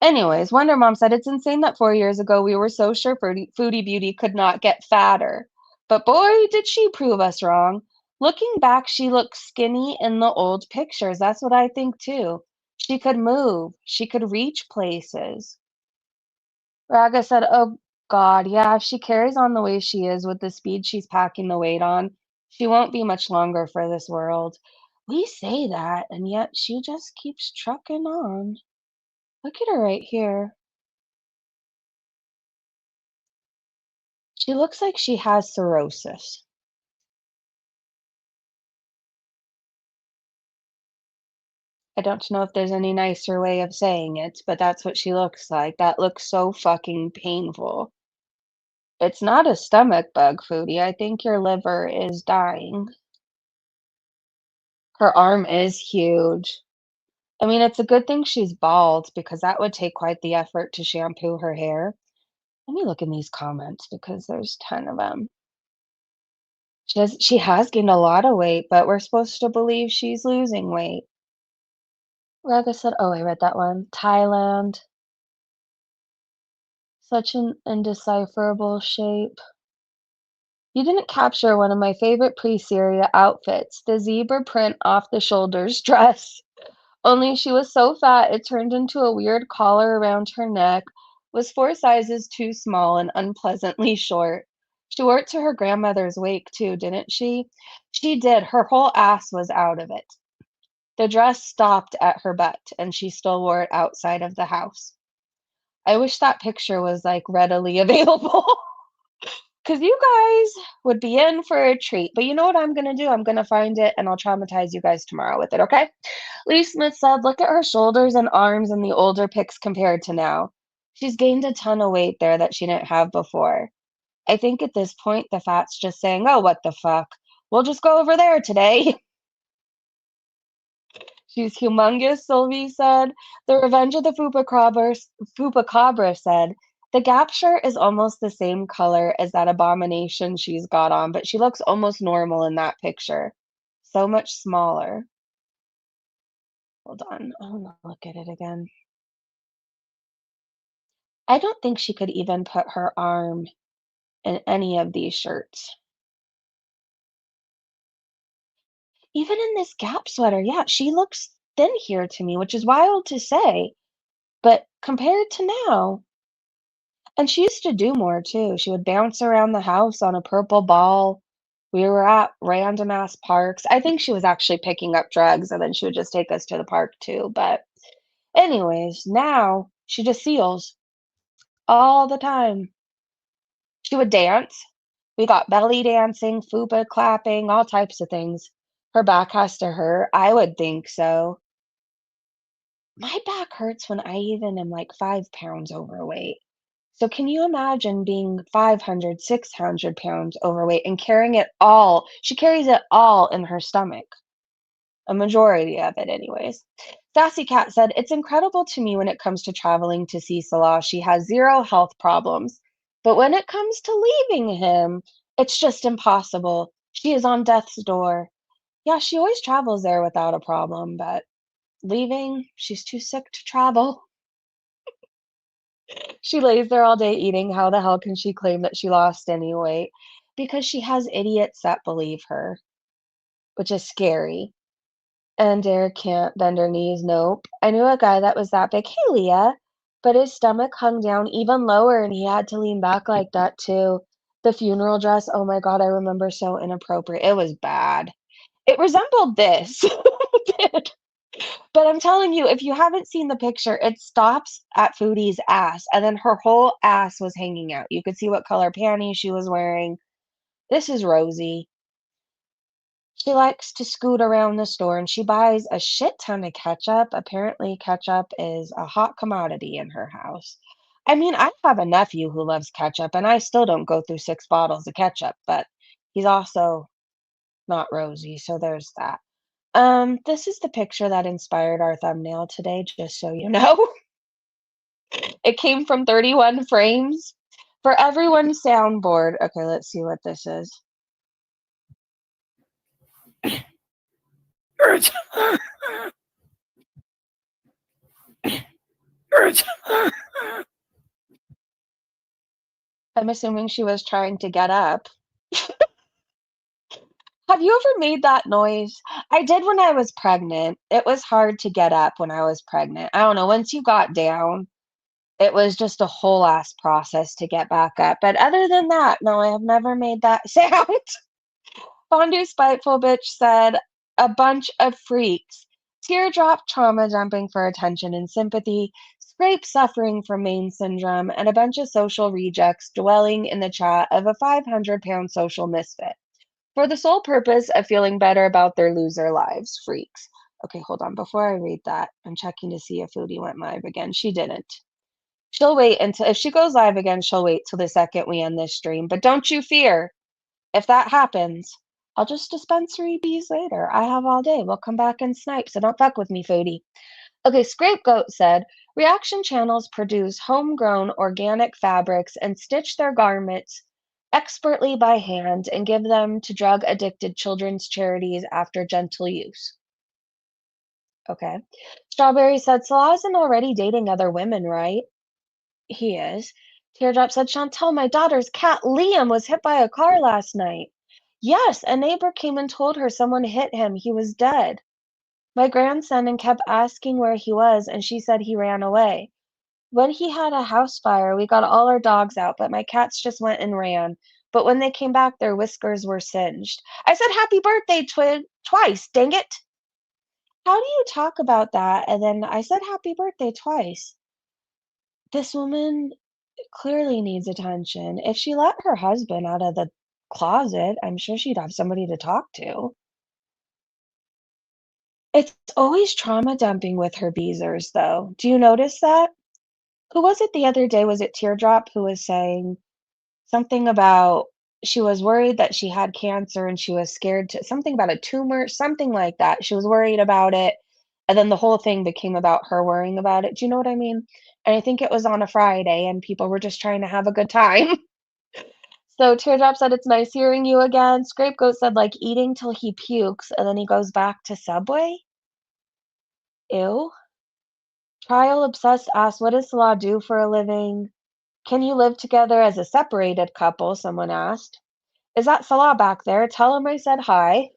Anyways, Wonder Mom said it's insane that 4 years ago we were so sure Foodie Beauty could not get fatter. But boy, did she prove us wrong. Looking back, she looked skinny in the old pictures. That's what I think too. She could move, she could reach places. Raga said, oh God, yeah, if she carries on the way she is with the speed she's packing the weight on, she won't be much longer for this world. We say that, and yet she just keeps trucking on. Look at her right here. She looks like she has cirrhosis. I don't know if there's any nicer way of saying it, but that's what she looks like. That looks so fucking painful. It's not a stomach bug, Foodie. I think your liver is dying. Her arm is huge. I mean, it's a good thing she's bald because that would take quite the effort to shampoo her hair. Let me look in these comments because there's 10 of them. She has gained a lot of weight, but we're supposed to believe she's losing weight. Like I said, oh, I read that one. Thailand. Such an indecipherable shape. You didn't capture one of my favorite pre-Syria outfits, the zebra print off the shoulders dress. Only she was so fat it turned into a weird collar around her neck, was 4 sizes too small and unpleasantly short. She wore it to her grandmother's wake too, didn't she? She did. Her whole ass was out of it. The dress stopped at her butt, and she still wore it outside of the house. I wish that picture was, like, readily available, because you guys would be in for a treat. But you know what I'm gonna do? I'm gonna find it, and I'll traumatize you guys tomorrow with it, okay? Lee Smith said, "Look at her shoulders and arms in the older pics compared to now. She's gained a ton of weight there that she didn't have before. I think at this point, the fat's just saying, oh, what the fuck? We'll just go over there today." She's humongous, Sylvie said. The Revenge of the Fupacabra said, the Gap shirt is almost the same color as that abomination she's got on, but she looks almost normal in that picture. So much smaller. Hold on, I want to look at it again. I don't think she could even put her arm in any of these shirts. Even in this Gap sweater, yeah, she looks thin here to me, which is wild to say. But compared to now, And she used to do more too. She would bounce around the house on a purple ball. We were at random ass parks. I think she was actually picking up drugs and then she would just take us to the park too. But, anyways, now she just seals all the time. She would dance. We got belly dancing, fupa clapping, all types of things. Her back has to hurt. I would think so. My back hurts when I even am like 5 pounds overweight. So can you imagine being 500, 600 pounds overweight and carrying it all? She carries it all in her stomach. A majority of it, anyways. Sassy Cat said, "It's incredible to me when it comes to traveling to see Salah. She has zero health problems. But when it comes to leaving him, it's just impossible. She is on death's door." Yeah, she always travels there without a problem, but leaving, she's too sick to travel. She lays there all day eating. How the hell can she claim that she lost any weight? Because she has idiots that believe her, which is scary. And Derek can't bend her knees. Nope. I knew a guy that was that big. Hey, Leah. But his stomach hung down even lower and he had to lean back like that too. The funeral dress, oh my God, I remember so inappropriate. It was bad. It resembled this. It did. But I'm telling you, if you haven't seen the picture, it stops at Foodie's ass, and then her whole ass was hanging out. You could see what color panties she was wearing. This is Rosie. She likes to scoot around the store and she buys a shit ton of ketchup. Apparently, ketchup is a hot commodity in her house. I mean, I have a nephew who loves ketchup, and I still don't go through 6 bottles of ketchup, but he's also not Rosie, so there's that. This is the picture that inspired our thumbnail today, just so you know. It came from 31 frames. For everyone's soundboard. Okay, let's see what this is. I'm assuming she was trying to get up. Have you ever made that noise? I did when I was pregnant. It was hard to get up when I was pregnant. I don't know, once you got down, it was just a whole ass process to get back up. But other than that, no, I have never made that sound. Fondue Spiteful Bitch said, "A bunch of freaks. Teardrop trauma dumping for attention and sympathy, Scrape suffering from Maine syndrome, and a bunch of social rejects dwelling in the chat of a 500-pound social misfit. For the sole purpose of feeling better about their loser lives, freaks." Okay, hold on. Before I read that, I'm checking to see if Foodie went live again. She didn't. She'll wait until, if she goes live again, she'll wait till the second we end this stream. But don't you fear. If that happens, I'll just dispense 3Bs later. I have all day. We'll come back and snipe, so don't fuck with me, Foodie. Okay, Scapegoat said, "Reaction channels produce homegrown organic fabrics and stitch their garments expertly by hand and give them to drug-addicted children's charities after gentle use." Okay. Strawberry said, "Salah isn't already dating other women, right?" He is. Teardrop said, "Chantal, my daughter's cat Liam was hit by a car last night." Yes, a neighbor came and told her someone hit him. He was dead. My grandson and kept asking where he was, and she said he ran away. When he had a house fire, we got all our dogs out, but my cats just went and ran. But when they came back, their whiskers were singed. I said happy birthday twice, dang it. How do you talk about that? And then I said happy birthday twice. This woman clearly needs attention. If she let her husband out of the closet, I'm sure she'd have somebody to talk to. It's always trauma dumping with her beezers, though. Do you notice that? Who was it the other day? Was it Teardrop who was saying something about she was worried that she had cancer and she was scared to something about a tumor, something like that. She was worried about it. And then the whole thing became about her worrying about it. Do you know what I mean? And I think it was on a Friday and people were just trying to have a good time. So Teardrop said, "It's nice hearing you again." Scapegoat said, "Like eating till he pukes and then he goes back to Subway." Ew. Trial Obsessed asked, "What does Salah do for a living?" "Can you live together as a separated couple?" someone asked. "Is that Salah back there? Tell him I said hi."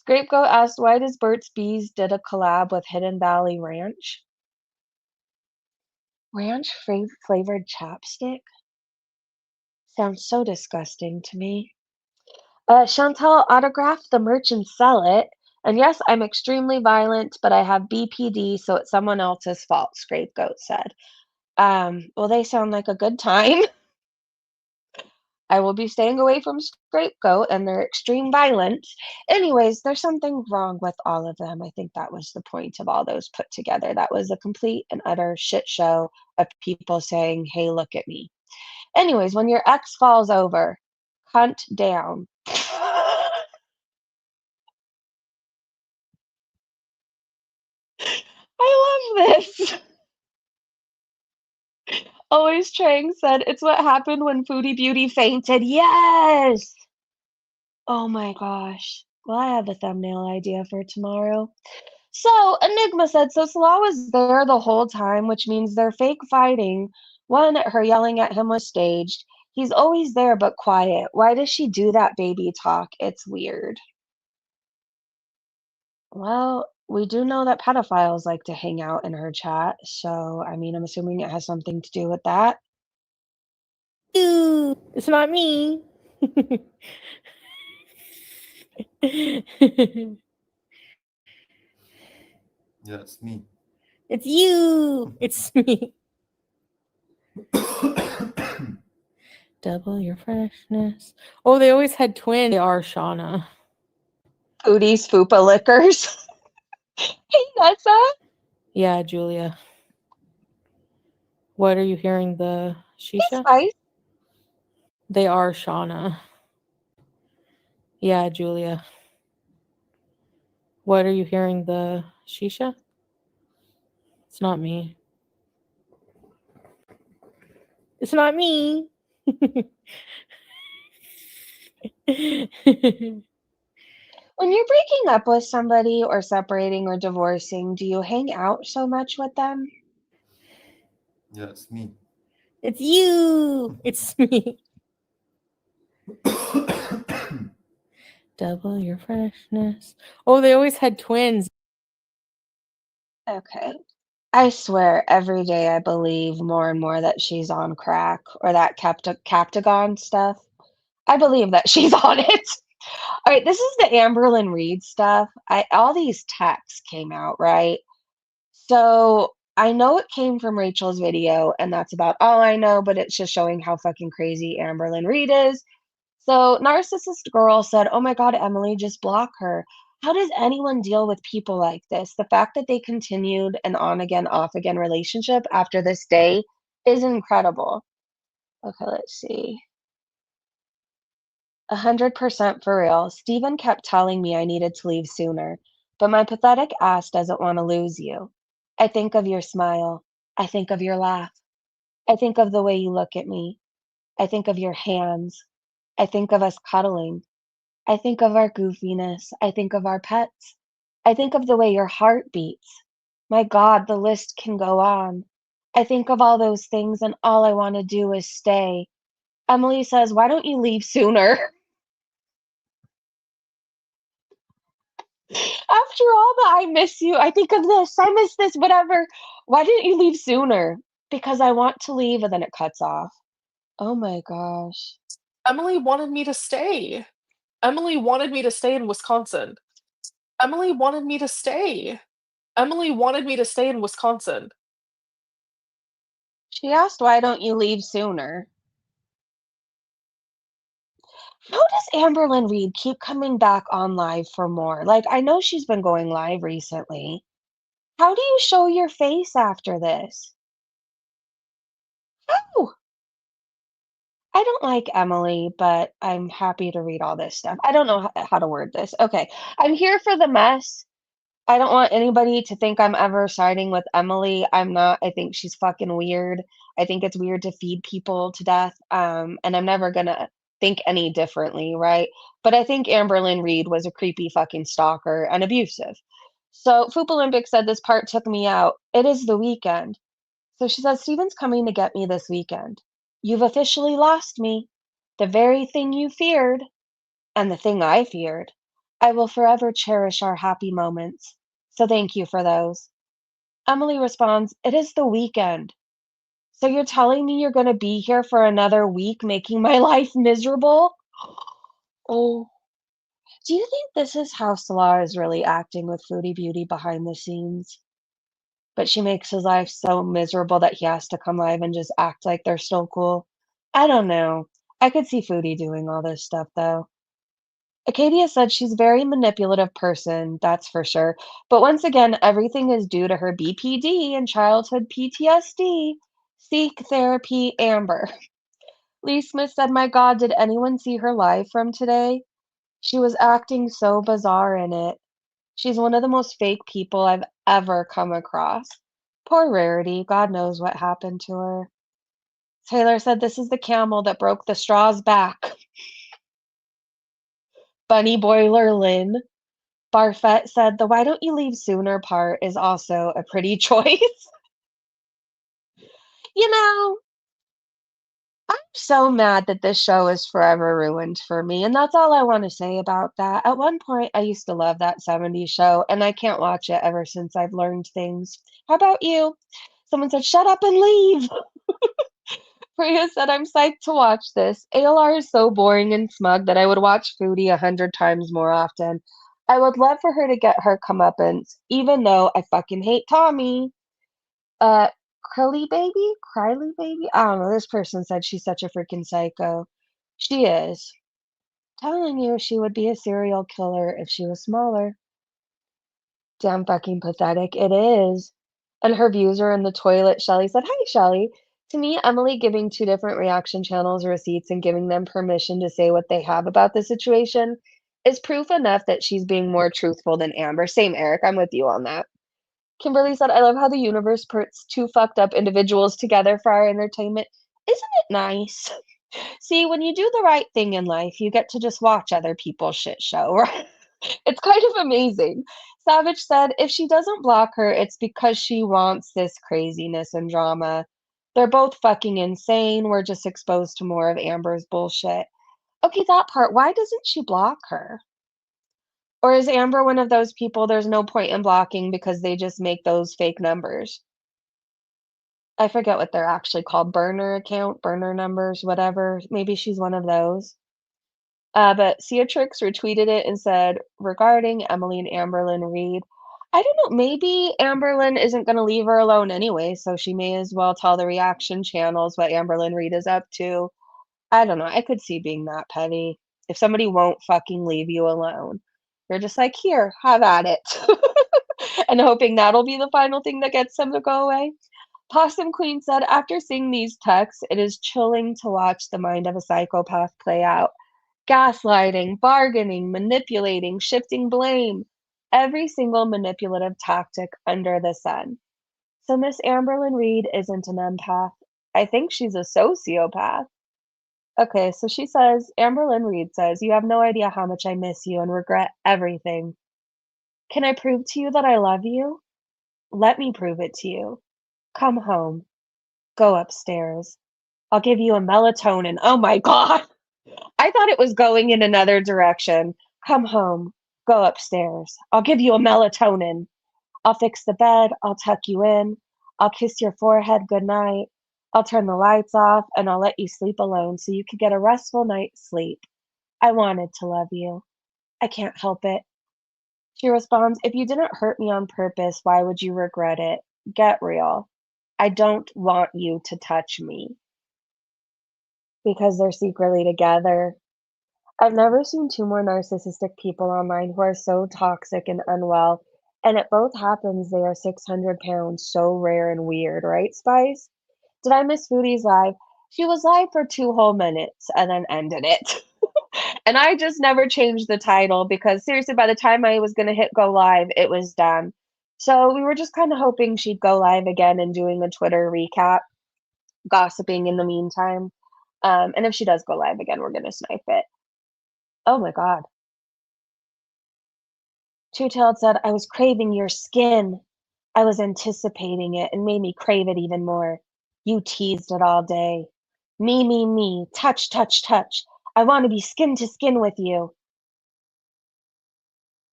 Scapegoat asked, "Why does Burt's Bees did a collab with Hidden Valley Ranch?" Ranch flavored chapstick? Sounds so disgusting to me. Chantal, autograph the merch and sell it. And yes, I'm extremely violent, but I have BPD, so it's someone else's fault, Scapegoat said. Well, they sound like a good time. I will be staying away from Scapegoat and their extreme violence. Anyways, there's something wrong with all of them. I think that was the point of all those put together. That was a complete and utter shit show of people saying, hey, look at me. Anyways, when your ex falls over, hunt down. I love this. Always Trang said, it's what happened when Foodie Beauty fainted. Yes! Oh my gosh. Well, I have a thumbnail idea for tomorrow. So, Enigma said, so Salah was there the whole time, which means they're fake fighting. One, her yelling at him was staged. He's always there but quiet. Why does she do that baby talk? It's weird. Well, we do know that pedophiles like to hang out in her chat, so I mean, I'm assuming it has something to do with that. Ew, it's not me. Yeah, it's me. It's you. It's me. Double your freshness. Oh, they always had twins. They are Shauna. Foodie's Fupa Lickers. Hey, Nessa. Yeah, Julia. What are you hearing? The Hey, shisha? Spice. They are Shauna. Yeah, Julia. What are you hearing? The shisha? It's not me. It's not me. When you're breaking up with somebody or separating or divorcing, do you hang out so much with them? Yeah, it's me. It's you. It's me. Double your freshness. Oh, they always had twins. Okay. I swear every day I believe more and more that she's on crack or that Captagon stuff. I believe that she's on it. All right, this is the Amberlynn Reid stuff. All these texts came out, right? So I know it came from Rachel's video, and that's about all I know, but it's just showing how fucking crazy Amberlynn Reid is. So Narcissist Girl said, oh my God, Emily, just block her. How does anyone deal with people like this? The fact that they continued an on again, off again relationship after this day is incredible. Okay, let's see. 100% for real. Steven kept telling me I needed to leave sooner, but my pathetic ass doesn't want to lose you. I think of your smile. I think of your laugh. I think of the way you look at me. I think of your hands. I think of us cuddling. I think of our goofiness. I think of our pets. I think of the way your heart beats. My God, the list can go on. I think of all those things, and all I want to do is stay. Emily says, why don't you leave sooner? After all the I miss you, I think of this, I miss this, whatever. Why didn't you leave sooner? Because I want to leave, and then it cuts off. Oh my gosh. Emily wanted me to stay. Emily wanted me to stay in Wisconsin. Emily wanted me to stay. Emily wanted me to stay in Wisconsin. She asked, why don't you leave sooner? How does Amberlynn Reid keep coming back on live for more? Like, I know she's been going live recently. How do you show your face after this? Oh, I don't like Emily, but I'm happy to read all this stuff. I don't know how to word this. Okay. I'm here for the mess. I don't want anybody to think I'm ever siding with Emily. I'm not. I think she's fucking weird. I think it's weird to feed people to death. And I'm never gonna think any differently, right? But I think Amberlynn Reid was a creepy fucking stalker and abusive. So Foop Olympic said this part took me out. It is the weekend. So she says, Steven's coming to get me this weekend. You've officially lost me. The very thing you feared, and the thing I feared. I will forever cherish our happy moments. So thank you for those. Emily responds, it is the weekend. So you're telling me you're gonna be here for another week making my life miserable? Oh. Do you think this is how Salah is really acting with Foodie Beauty behind the scenes? But she makes his life so miserable that he has to come live and just act like they're still cool. I don't know. I could see Foodie doing all this stuff though. Acadia said she's a very manipulative person, that's for sure. But once again, everything is due to her BPD and childhood PTSD. Seek therapy, Amber. Lee Smith said, my God, did anyone see her live from today? She was acting so bizarre in it. She's one of the most fake people I've ever come across. Poor Rarity, God knows what happened to her. Taylor said, this is the camel that broke the straw's back. Bunny Boiler Lynn. Barfette said, the why don't you leave sooner part is also a pretty choice. You know, I'm so mad that this show is forever ruined for me, and that's all I want to say about that. At one point, I used to love that 70s show, and I can't watch it ever since I've learned things. How about you? Someone said, shut up and leave. Priya said, I'm psyched to watch this. ALR is so boring and smug that I would watch Foodie 100 times more often. I would love for her to get her comeuppance, even though I fucking hate Tommy. Uh, Cryly baby? I don't know. This person said she's such a freaking psycho. She is. Telling you she would be a serial killer if she was smaller. Damn fucking pathetic. It is. And her views are in the toilet. Shelly said, hi, Shelly. To me, Emily giving two different reaction channels receipts and giving them permission to say what they have about the situation is proof enough that she's being more truthful than Amber. Same, Eric. I'm with you on that. Kimberly said, I love how the universe puts two fucked up individuals together for our entertainment. Isn't it nice? See, when you do the right thing in life, you get to just watch other people's shit show, right? It's kind of amazing. Savage said, if she doesn't block her, it's because she wants this craziness and drama. They're both fucking insane. We're just exposed to more of Amber's bullshit. Okay, that part. Why doesn't she block her? Or is Amber one of those people there's no point in blocking because they just make those fake numbers? I forget what they're actually called. Burner account, burner numbers, whatever. Maybe she's one of those. But Ciatrix retweeted it and said, regarding Emily and Amberlynn Reid, I don't know, maybe Amberlynn isn't going to leave her alone anyway, so she may as well tell the reaction channels what Amberlynn Reid is up to. I don't know. I could see being that petty. If somebody won't fucking leave you alone, you're just like, here, have at it. And hoping that'll be the final thing that gets them to go away. Possum Queen said, after seeing these texts, it is chilling to watch the mind of a psychopath play out. Gaslighting, bargaining, manipulating, shifting blame. Every single manipulative tactic under the sun. So Miss Amberlynn Reid isn't an empath. I think she's a sociopath. Okay, so she says, Amberlynn Reid says, you have no idea how much I miss you and regret everything. Can I prove to you that I love you? Let me prove it to you. Come home. Go upstairs. I'll give you a melatonin. Oh my God. I thought it was going in another direction. Come home. Go upstairs. I'll give you a melatonin. I'll fix the bed. I'll tuck you in. I'll kiss your forehead goodnight. I'll turn the lights off and I'll let you sleep alone so you could get a restful night's sleep. I wanted to love you. I can't help it. She responds, if you didn't hurt me on purpose, why would you regret it? Get real. I don't want you to touch me. Because they're secretly together. I've never seen two more narcissistic people online who are so toxic and unwell, and it both happens they are 600 pounds, so rare and weird, right, Spice? Did I miss Foodie's live? She was live for 2 whole minutes and then ended it. And I just never changed the title because seriously, by the time I was gonna hit go live, it was done. So we were just kind of hoping she'd go live again and doing a Twitter recap, gossiping in the meantime. And if she does go live again, we're gonna snipe it. Oh my God. Two-Tailed said, I was craving your skin. I was anticipating it and made me crave it even more. You teased it all day. Me. Touch, touch, touch. I want to be skin to skin with you.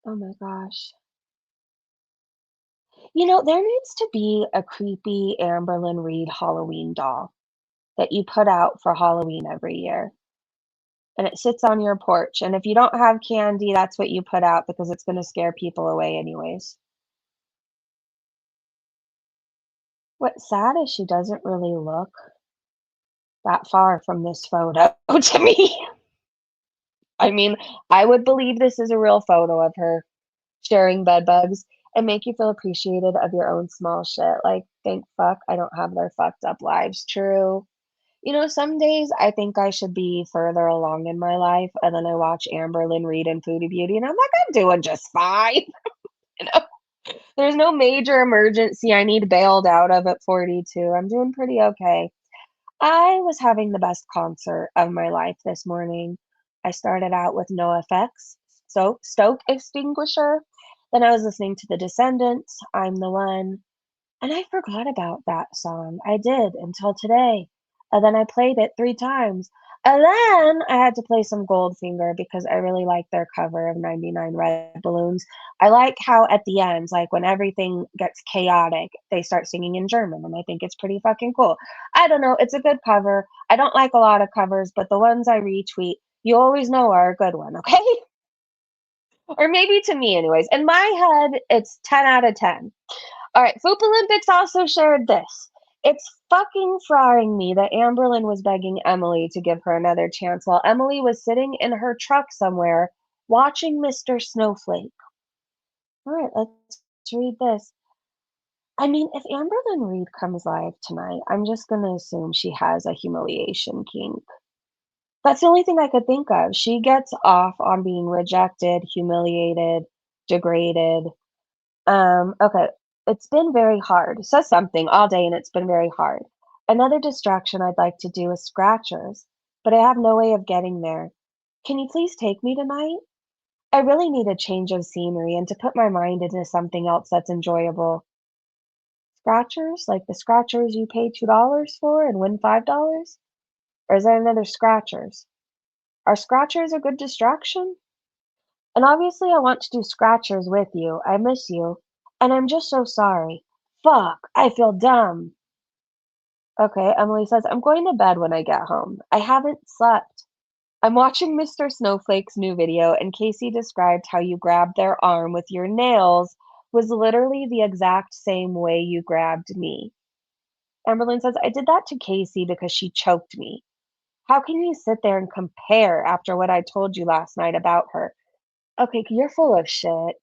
Oh my gosh. There needs to be a creepy Amberlynn Reid Halloween doll that you put out for Halloween every year. And it sits on your porch. And if you don't have candy, that's what you put out because it's going to scare people away anyways. What's sad is she doesn't really look that far from this photo to me. I mean, I would believe this is a real photo of her sharing bed bugs and make you feel appreciated of your own small shit. Like, thank fuck I don't have their fucked up lives. True. Some days I think I should be further along in my life, and then I watch Amberlynn Reid and Foodie Beauty, and I'm like, I'm doing just fine. you know, there's no major emergency I need bailed out of at 42. I'm doing pretty okay. I was having the best concert of my life this morning. I started out with No Effects, so Stoke Extinguisher. Then I was listening to The Descendants, I'm the One, and I forgot about that song. I did until today. And then I played it 3 times. And then I had to play some Goldfinger because I really like their cover of 99 Red Balloons. I like how at the end, like when everything gets chaotic, they start singing in German. And I think it's pretty fucking cool. I don't know. It's a good cover. I don't like a lot of covers, but the ones I retweet, you always know are a good one, okay? Or maybe to me, anyways. In my head, it's 10 out of 10. All right, Foop Olympics also shared this. It's fucking frying me that Amberlynn was begging Emily to give her another chance while Emily was sitting in her truck somewhere watching Mr. Snowflake. All right, let's read this. I mean, if Amberlynn Reid comes live tonight, I'm just going to assume she has a humiliation kink. That's the only thing I could think of. She gets off on being rejected, humiliated, degraded. Okay. It's been very hard. It says something all day and it's been very hard. Another distraction I'd like to do is scratchers, but I have no way of getting there. Can you please take me tonight? I really need a change of scenery and to put my mind into something else that's enjoyable. Scratchers? Like the scratchers you pay $2 for and win $5? Or is there another scratchers? Are scratchers a good distraction? And obviously I want to do scratchers with you. I miss you. And I'm just so sorry. Fuck, I feel dumb. Okay, Emily says, I'm going to bed when I get home. I haven't slept. I'm watching Mr. Snowflake's new video, and Casey described how you grabbed their arm with your nails was literally the exact same way you grabbed me. Amberlynn says, I did that to Casey because she choked me. How can you sit there and compare after what I told you last night about her? Okay, you're full of shit.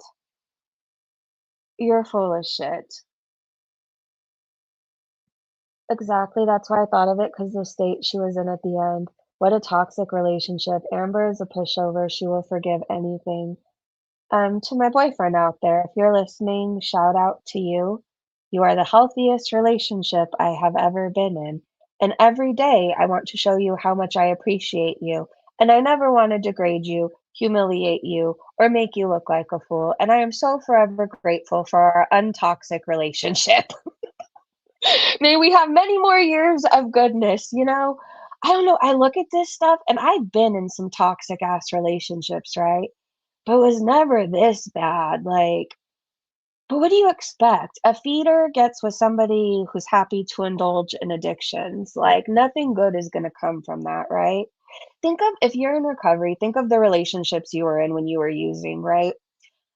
You're full of shit. Exactly, that's why I thought of it, because the state she was in at the end. What a toxic relationship. Amber is a pushover, she will forgive anything. To my boyfriend out there, if you're listening, shout out to you. You are the healthiest relationship I have ever been in. And every day I want to show you how much I appreciate you. And I never want to degrade you, humiliate you, or make you look like a fool. And I am so forever grateful for our untoxic relationship. May we have many more years of goodness. I don't know. I look at this stuff and I've been in some toxic ass relationships, right? But it was never this bad. But what do you expect? A feeder gets with somebody who's happy to indulge in addictions. Like, nothing good is going to come from that, right? Think of, if you're in recovery, think of the relationships you were in when you were using, right?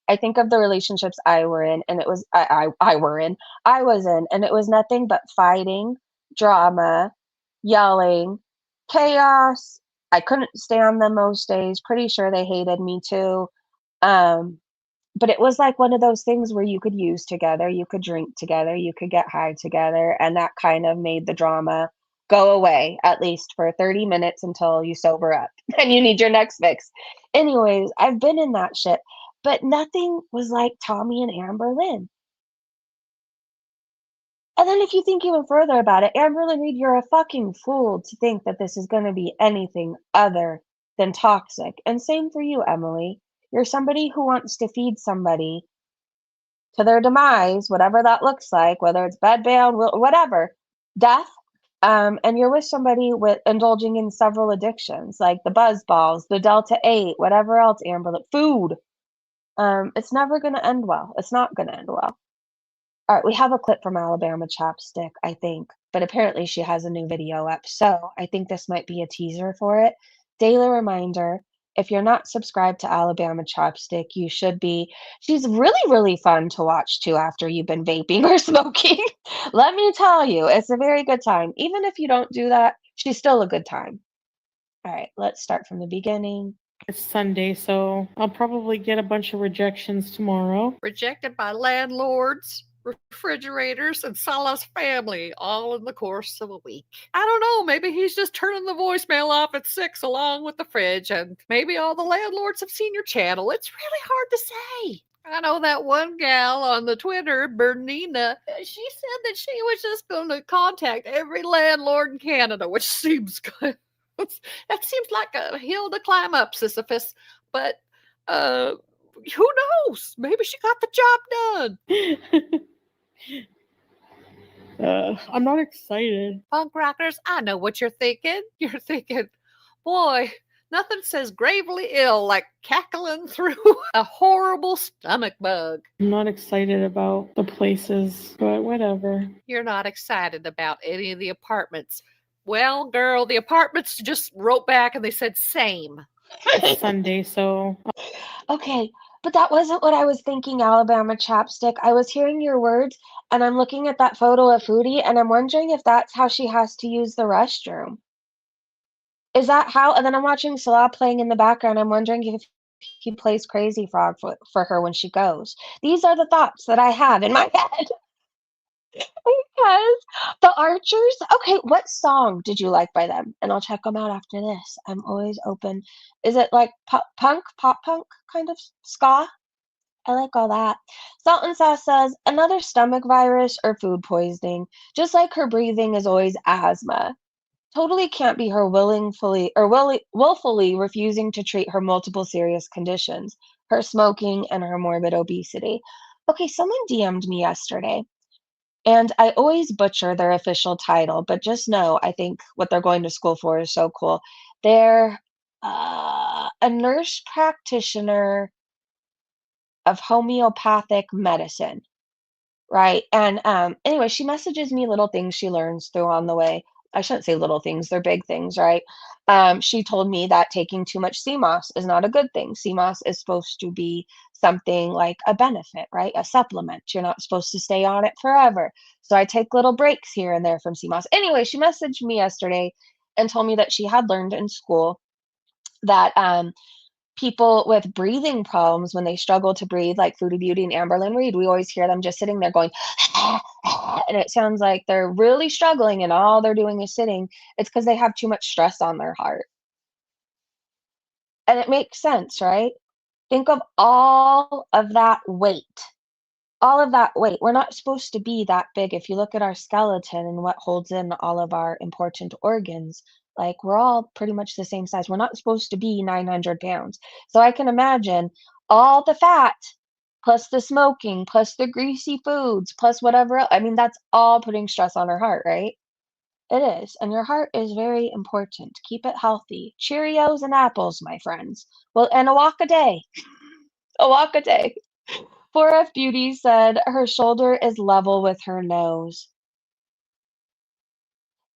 I think of the relationships I were in, and it was I was in, and it was nothing but fighting, drama, yelling, chaos. I couldn't stand them most days. Pretty sure they hated me too. Um, but it was like one of those things where you could use together, you could drink together, you could get high together, and that kind of made the drama go away, at least for 30 minutes until you sober up and you need your next fix. Anyways, I've been in that shit, but nothing was like Tommy and Amberlynn. And then if you think even further about it, Amberlynn Reid, you're a fucking fool to think that this is going to be anything other than toxic. And same for you, Emily. You're somebody who wants to feed somebody to their demise, whatever that looks like, whether it's bedbound, whatever, death. And you're with somebody with indulging in several addictions, like the buzz balls, the Delta 8, whatever else, Amber, food. It's never going to end well. It's not going to end well. All right, we have a clip from Alabama Chapstick, I think, but apparently she has a new video up, so I think this might be a teaser for it. Daily reminder, if you're not subscribed to Alabama Chapstick, you should be. She's really, really fun to watch too after you've been vaping or smoking. Let me tell you, it's a very good time. Even if you don't do that, she's still a good time. All right, let's start from the beginning. It's Sunday, so I'll probably get a bunch of rejections tomorrow. Rejected by landlords, refrigerators, and Salah's family, all in the course of a week. I don't know, maybe he's just turning the voicemail off at 6 along with the fridge, and maybe all the landlords have seen your channel. It's really hard to say. I know that one gal on the Twitter, Bernina, she said that she was just going to contact every landlord in Canada, which seems good. That seems like a hill to climb up, Sisyphus. But who knows? Maybe she got the job done. I'm not excited. Punk rockers, I know what you're thinking. You're thinking, boy, nothing says gravely ill like cackling through a horrible stomach bug. I'm not excited about the places, but whatever. You're not excited about any of the apartments. Well, girl, the apartments just wrote back and they said same. It's Sunday, so Okay, but that wasn't what I was thinking, Alabama Chapstick. I was hearing your words, and I'm looking at that photo of Foodie, and I'm wondering if that's how she has to use the restroom. Is that how? And then I'm watching Salah playing in the background. I'm wondering if he plays Crazy Frog for her when she goes. These are the thoughts that I have in my head. Because the Archers, okay, what song did you like by them? And I'll check them out after this. I'm always open. Is it like pop punk kind of ska? I like all that. Salt and Sauce says, another stomach virus or food poisoning. Just like her breathing is always asthma. Totally can't be her willfully refusing to treat her multiple serious conditions, her smoking and her morbid obesity. Okay, someone DM'd me yesterday. And I always butcher their official title, but just know I think what they're going to school for is so cool. They're a nurse practitioner of homeopathic medicine, right? And anyway, she messages me little things she learns through on the way. I shouldn't say little things, they're big things, right? She told me that taking too much sea moss is not a good thing. Sea moss is supposed to be something like a benefit, right? A supplement. You're not supposed to stay on it forever. So I take little breaks here and there from sea moss. Anyway, she messaged me yesterday and told me that she had learned in school that people with breathing problems, when they struggle to breathe, like Foodie Beauty and Amberlynn Reid, we always hear them just sitting there going, and it sounds like they're really struggling and all they're doing is sitting. It's because they have too much stress on their heart. And it makes sense, right? Think of all of that weight. All of that weight. We're not supposed to be that big. If you look at our skeleton and what holds in all of our important organs, like we're all pretty much the same size. We're not supposed to be 900 pounds. So I can imagine all the fat, plus the smoking, plus the greasy foods, plus whatever else. I mean, that's all putting stress on our heart, right? It is. And your heart is very important. Keep it healthy. Cheerios and apples, my friends. Well, and a walk a day. A walk a day. 4F Beauty said her shoulder is level with her nose.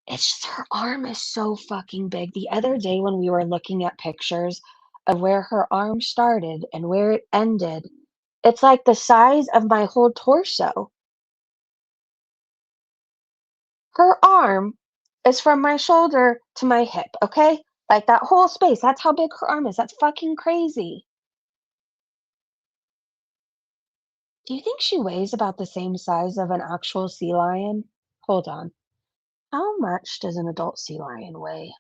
It's just her arm is so fucking big. The other day when we were looking at pictures of where her arm started and where it ended, it's like the size of my whole torso. Her arm is from my shoulder to my hip, okay? Like that whole space. That's how big her arm is. That's fucking crazy. Do you think she weighs about the same size of an actual sea lion? Hold on. How much does an adult sea lion weigh?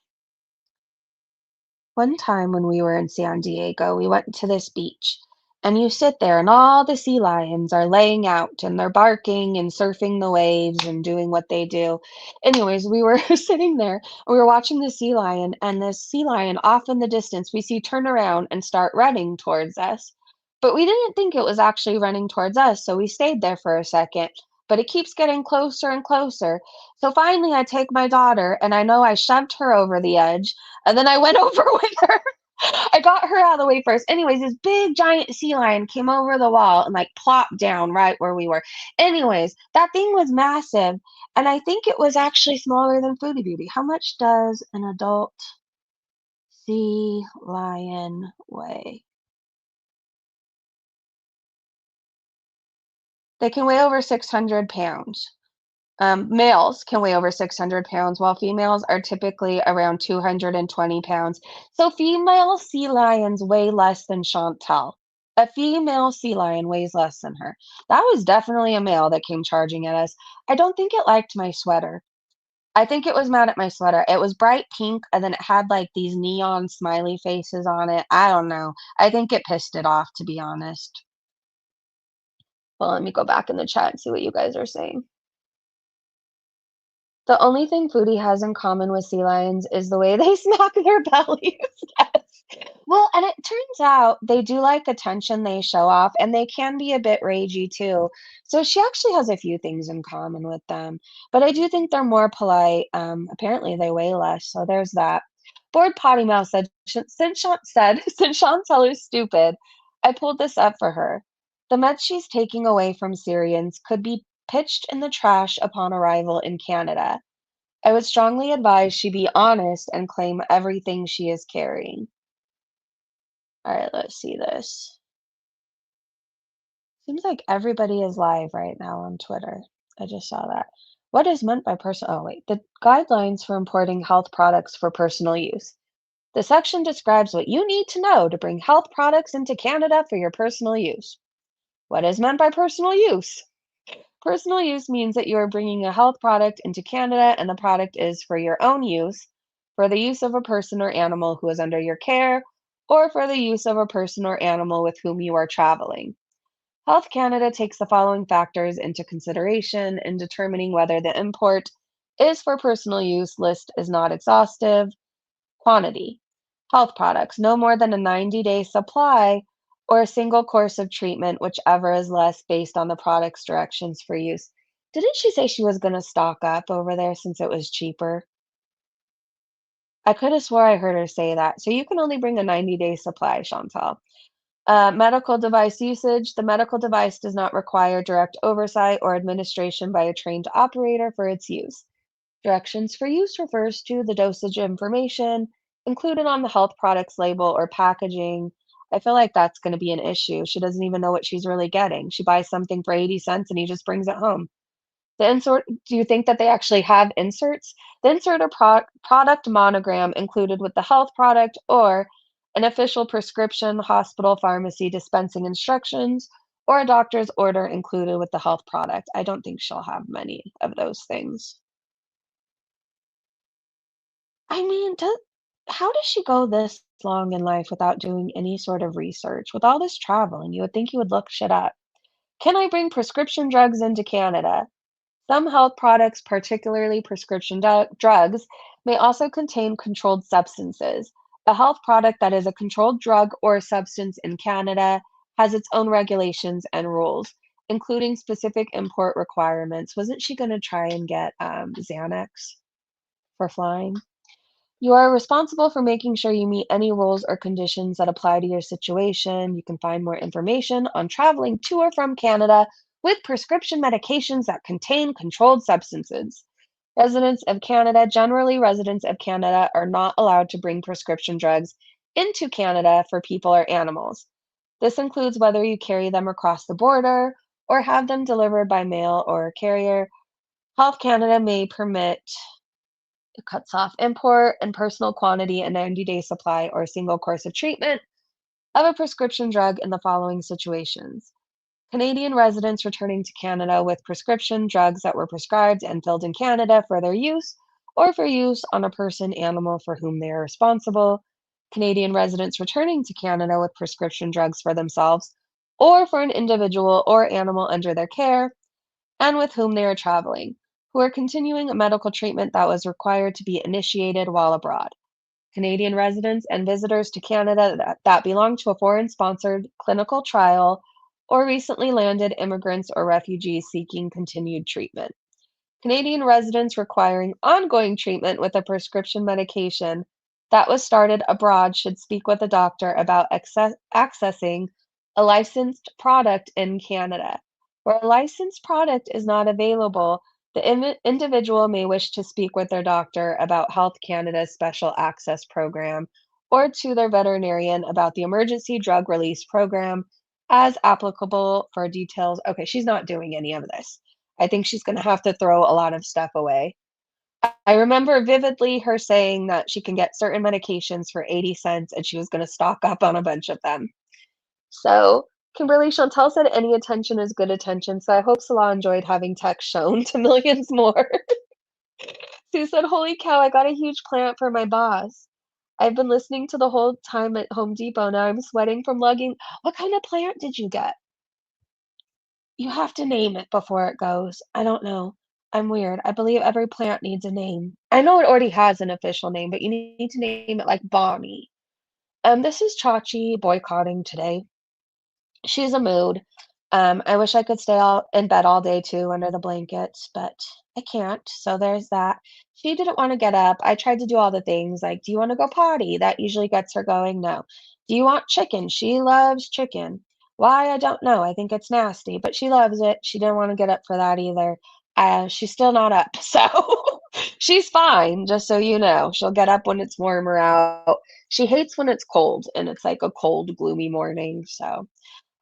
One time when we were in San Diego, we went to this beach, and you sit there, and all the sea lions are laying out, and they're barking and surfing the waves and doing what they do. Anyways, we were sitting there, and we were watching the sea lion, and this sea lion off in the distance, we see turn around and start running towards us. But we didn't think it was actually running towards us, so we stayed there for a second. But it keeps getting closer and closer. So finally, I take my daughter, and I know I shoved her over the edge, and then I went over with her. I got her out of the way first. Anyways, this big giant sea lion came over the wall and like plopped down right where we were. Anyways, that thing was massive, and I think it was actually smaller than Foodie Beauty. How much does an adult sea lion weigh? They can weigh over 600 pounds. Males can weigh over 600 pounds, while females are typically around 220 pounds. So female sea lions weigh less than Chantal. A female sea lion weighs less than her. That was definitely a male that came charging at us. I don't think it liked my sweater. I think it was mad at my sweater. It was bright pink, and then it had like these neon smiley faces on it. I don't know. I think it pissed it off, to be honest. Well, let me go back in the chat and see what you guys are saying. The only thing Foodie has in common with sea lions is the way they smack their bellies. Yes. Well, and it turns out they do like attention, they show off, and they can be a bit ragey too. So she actually has a few things in common with them. But I do think they're more polite. Apparently they weigh less, so there's that. Bored Potty Mouth said, since Chantal is stupid, I pulled this up for her. The meds she's taking away from Syrians could be pitched in the trash upon arrival in Canada. I would strongly advise she be honest and claim everything she is carrying. All right, let's see this. Seems like everybody is live right now on Twitter. I just saw that. What is meant by personal? Oh, wait. The guidelines for importing health products for personal use. The section describes what you need to know to bring health products into Canada for your personal use. What is meant by personal use? Personal use means that you are bringing a health product into Canada and the product is for your own use, for the use of a person or animal who is under your care, or for the use of a person or animal with whom you are traveling. Health Canada takes the following factors into consideration in determining whether the import is for personal use. List is not exhaustive. Quantity. Health products, no more than a 90-day supply or a single course of treatment, whichever is less based on the product's directions for use. Didn't she say she was going to stock up over there since it was cheaper? I could have swore I heard her say that. So you can only bring a 90-day supply, Chantal. Medical device usage. The medical device does not require direct oversight or administration by a trained operator for its use. Directions for use refers to the dosage information included on the health product's label or packaging. I feel like that's going to be an issue. She doesn't even know what she's really getting. She buys something for 80 cents and he just brings it home. The insert, do you think that they actually have inserts? The insert or product monogram included with the health product or an official prescription, hospital, pharmacy dispensing instructions, or a doctor's order included with the health product. I don't think she'll have many of those things. I mean, how does she go this long in life without doing any sort of research? With all this traveling, you would think you would look shit up. Can I bring prescription drugs into Canada? Some health products, particularly prescription drugs, may also contain controlled substances. A health product that is a controlled drug or substance in Canada has its own regulations and rules, including specific import requirements. Wasn't she going to try and get Xanax for flying? You are responsible for making sure you meet any rules or conditions that apply to your situation. You can find more information on traveling to or from Canada with prescription medications that contain controlled substances. Residents of Canada, generally residents of Canada, are not allowed to bring prescription drugs into Canada for people or animals. This includes whether you carry them across the border or have them delivered by mail or carrier. Health Canada may permit. It cuts off import and personal quantity, a 90-day supply, or a single course of treatment of a prescription drug in the following situations. Canadian residents returning to Canada with prescription drugs that were prescribed and filled in Canada for their use or for use on a person, animal for whom they are responsible. Canadian residents returning to Canada with prescription drugs for themselves or for an individual or animal under their care and with whom they are traveling, who are continuing a medical treatment that was required to be initiated while abroad. Canadian residents and visitors to Canada that belong to a foreign-sponsored clinical trial or recently landed immigrants or refugees seeking continued treatment. Canadian residents requiring ongoing treatment with a prescription medication that was started abroad should speak with a doctor about accessing a licensed product in Canada. Where a licensed product is not available, the individual may wish to speak with their doctor about Health Canada's special access program or to their veterinarian about the emergency drug release program as applicable for details. Okay, she's not doing any of this. I think she's going to have to throw a lot of stuff away. I remember vividly her saying that she can get certain medications for 80 cents and she was going to stock up on a bunch of them. So, Kimberly Chantal said any attention is good attention. So I hope Salah enjoyed having tech shown to millions more. Sue said, "Holy cow, I got a huge plant for my boss. I've been listening to the whole time at Home Depot. Now I'm sweating from lugging." What kind of plant did you get? You have to name it before it goes. I don't know. I'm weird. I believe every plant needs a name. I know it already has an official name, but you need to name it like Bonnie. This is Chachi boycotting today. She's a mood. I wish I could stay all in bed all day too under the blankets, but I can't. So there's that. She didn't want to get up. I tried to do all the things like, do you want to go potty? That usually gets her going. No. Do you want chicken? She loves chicken. Why? I don't know. I think it's nasty, but she loves it. She didn't want to get up for that either. She's still not up. So she's fine, just so you know. She'll get up when it's warmer out. She hates when it's cold and it's like a cold, gloomy morning. So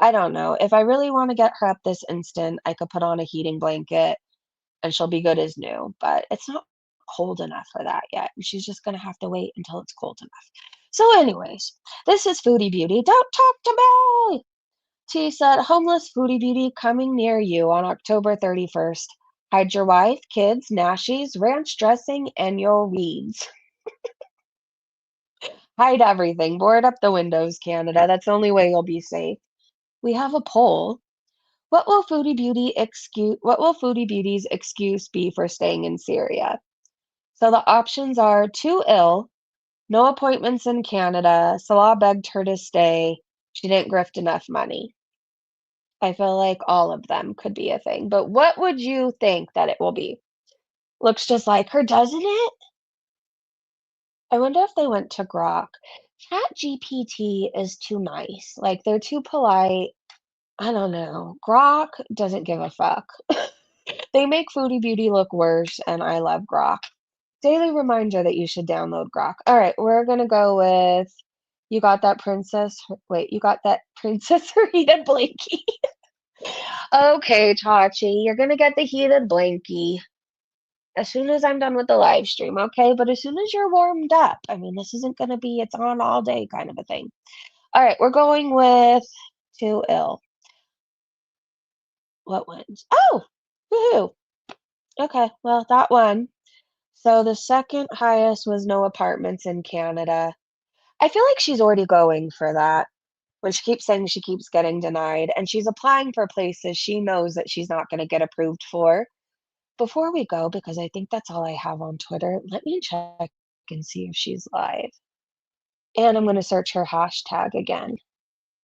I don't know. If I really want to get her up this instant, I could put on a heating blanket and she'll be good as new, but it's not cold enough for that yet. And she's just going to have to wait until it's cold enough. So, anyways, this is Foodie Beauty. Don't talk to me. T said, "Homeless Foodie Beauty coming near you on October 31st. Hide your wife, kids, nashies, ranch dressing, and your weeds. Hide everything. Board up the windows, Canada. That's the only way you'll be safe." We have a poll. What will Foodie Beauty's excuse be for staying in Syria? So the options are too ill, no appointments in Canada, Salah begged her to stay, she didn't grift enough money. I feel like all of them could be a thing, but what would you think that it will be? Looks just like her, doesn't it? I wonder if they went to Grok. Chat GPT is too nice. Like they're too polite. I don't know. Grok doesn't give a fuck. They make Foodie Beauty look worse, and I love Grok. Daily reminder that you should download Grok. All right, we're gonna go with you got that princess. Wait, you got that princess or heated blankie? Okay, Chachi, you're gonna get the heated blankie as soon as I'm done with the live stream, okay? But as soon as you're warmed up, I mean, this isn't gonna be it's on all day kind of a thing. All right, we're going with too ill. What wins? Oh, woohoo! Okay, well, that one. So the second highest was no apartments in Canada. I feel like she's already going for that when she keeps saying she keeps getting denied and she's applying for places she knows that she's not going to get approved for. Before we go, because I think that's all I have on Twitter, let me check and see if she's live. And I'm going to search her hashtag again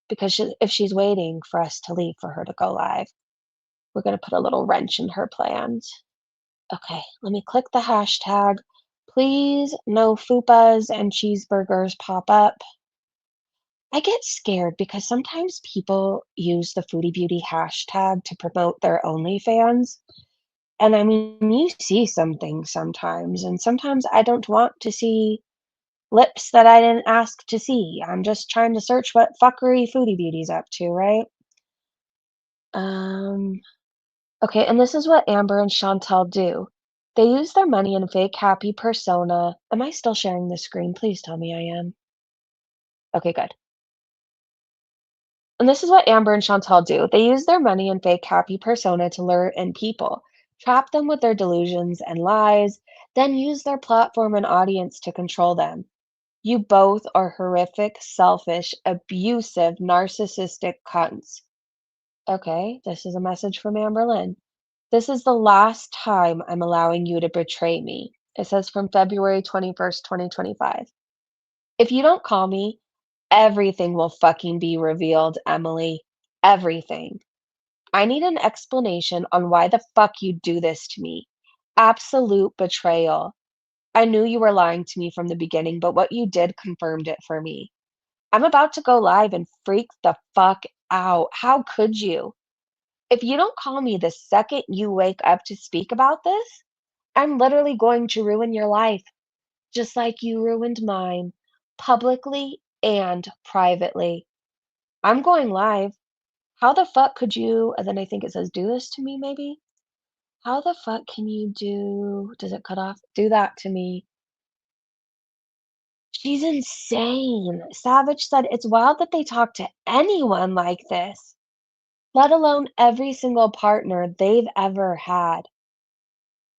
because if she's waiting for us to leave for her to go live, we're going to put a little wrench in her plans. Okay, let me click the hashtag. Please, no fupas and cheeseburgers pop up. I get scared because sometimes people use the Foodie Beauty hashtag to promote their OnlyFans. And I mean, you see some things sometimes, and sometimes I don't want to see lips that I didn't ask to see. I'm just trying to search what fuckery Foodie Beauty's up to, right? Okay, and this is what Amber and Chantal do. They use their money in fake happy persona. Am I still sharing the screen? Please tell me I am. Okay, good. And this is what Amber and Chantal do. They use their money and fake happy persona to lure in people, trap them with their delusions and lies, then use their platform and audience to control them. You both are horrific, selfish, abusive, narcissistic cunts. Okay, this is a message from Amberlynn. This is the last time I'm allowing you to betray me. It says from February 21st, 2025. If you don't call me, everything will fucking be revealed, Emily. Everything. I need an explanation on why the fuck you do this to me. Absolute betrayal. I knew you were lying to me from the beginning, but what you did confirmed it for me. I'm about to go live and freak the fuck out. How could you? If you don't call me the second you wake up to speak about this, I'm literally going to ruin your life, just like you ruined mine, publicly and privately. I'm going live. How the fuck could you? And then I think it says, do this to me, maybe? How the fuck can you do? Does it cut off? Do that to me. She's insane. Savage said it's wild that they talk to anyone like this, let alone every single partner they've ever had.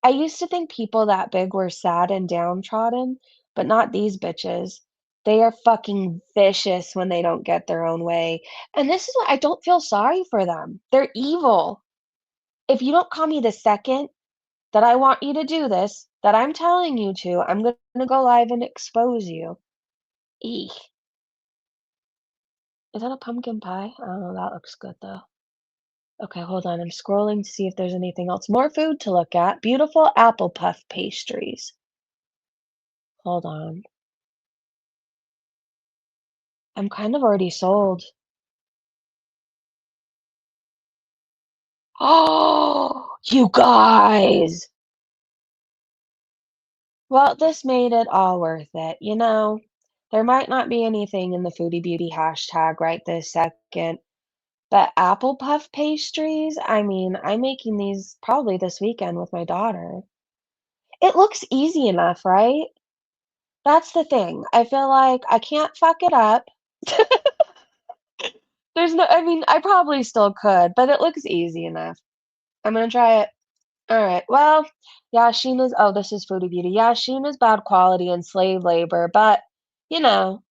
I used to think people that big were sad and downtrodden, but not these bitches. They are fucking vicious when they don't get their own way. And this is why I don't feel sorry for them. They're evil. If you don't call me the second that I want you to do this, that I'm telling you to, I'm going to go live and expose you. Eek. Is that a pumpkin pie? I don't know. That looks good though. Okay, hold on. I'm scrolling to see if there's anything else. More food to look at. Beautiful apple puff pastries. Hold on. I'm kind of already sold. Oh, you guys! Well, this made it all worth it. You know, there might not be anything in the Foodie Beauty hashtag right this second, but apple puff pastries, I mean, I'm making these probably this weekend with my daughter. It looks easy enough, right? That's the thing. I feel like I can't fuck it up. There's no, I mean, I probably still could, but it looks easy enough. I'm gonna try it. All right. Well, Yashina's, oh, this is Foodie Beauty. Yashina's bad quality and slave labor, but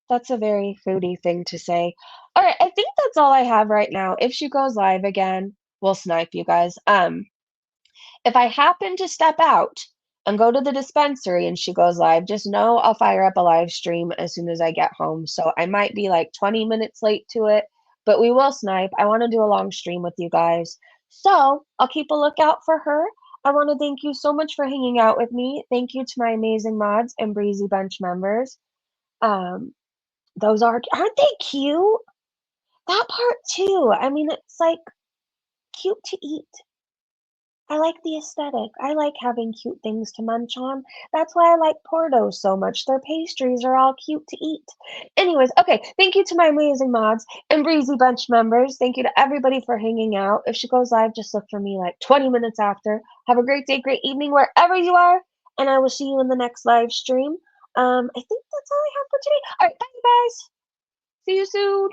that's a very foodie thing to say. All right, I think that's all I have right now. If she goes live again, we'll snipe you guys. If I happen to step out and go to the dispensary and she goes live, just know I'll fire up a live stream as soon as I get home. So I might be like 20 minutes late to it, but we will snipe. I want to do a long stream with you guys. So I'll keep a lookout for her. I want to thank you so much for hanging out with me. Thank you to my amazing mods and Breezy Bunch members. Those aren't they cute? That part too. I mean, it's like cute to eat. I like the aesthetic. I like having cute things to munch on. That's why I like Porto so much. Their pastries are all cute to eat. Anyways, okay, thank you to my amazing mods and Breezy Bunch members. Thank you to everybody for hanging out. If she goes live, just look for me like 20 minutes after. Have a great day, great evening, wherever you are, and I will see you in the next live stream. I think that's all I have for today. All right, bye, you guys. See you soon.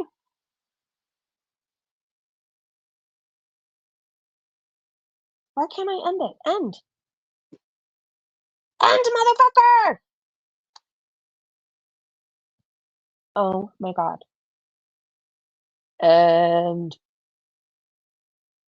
Why can't I end it? End, motherfucker! Oh my god. And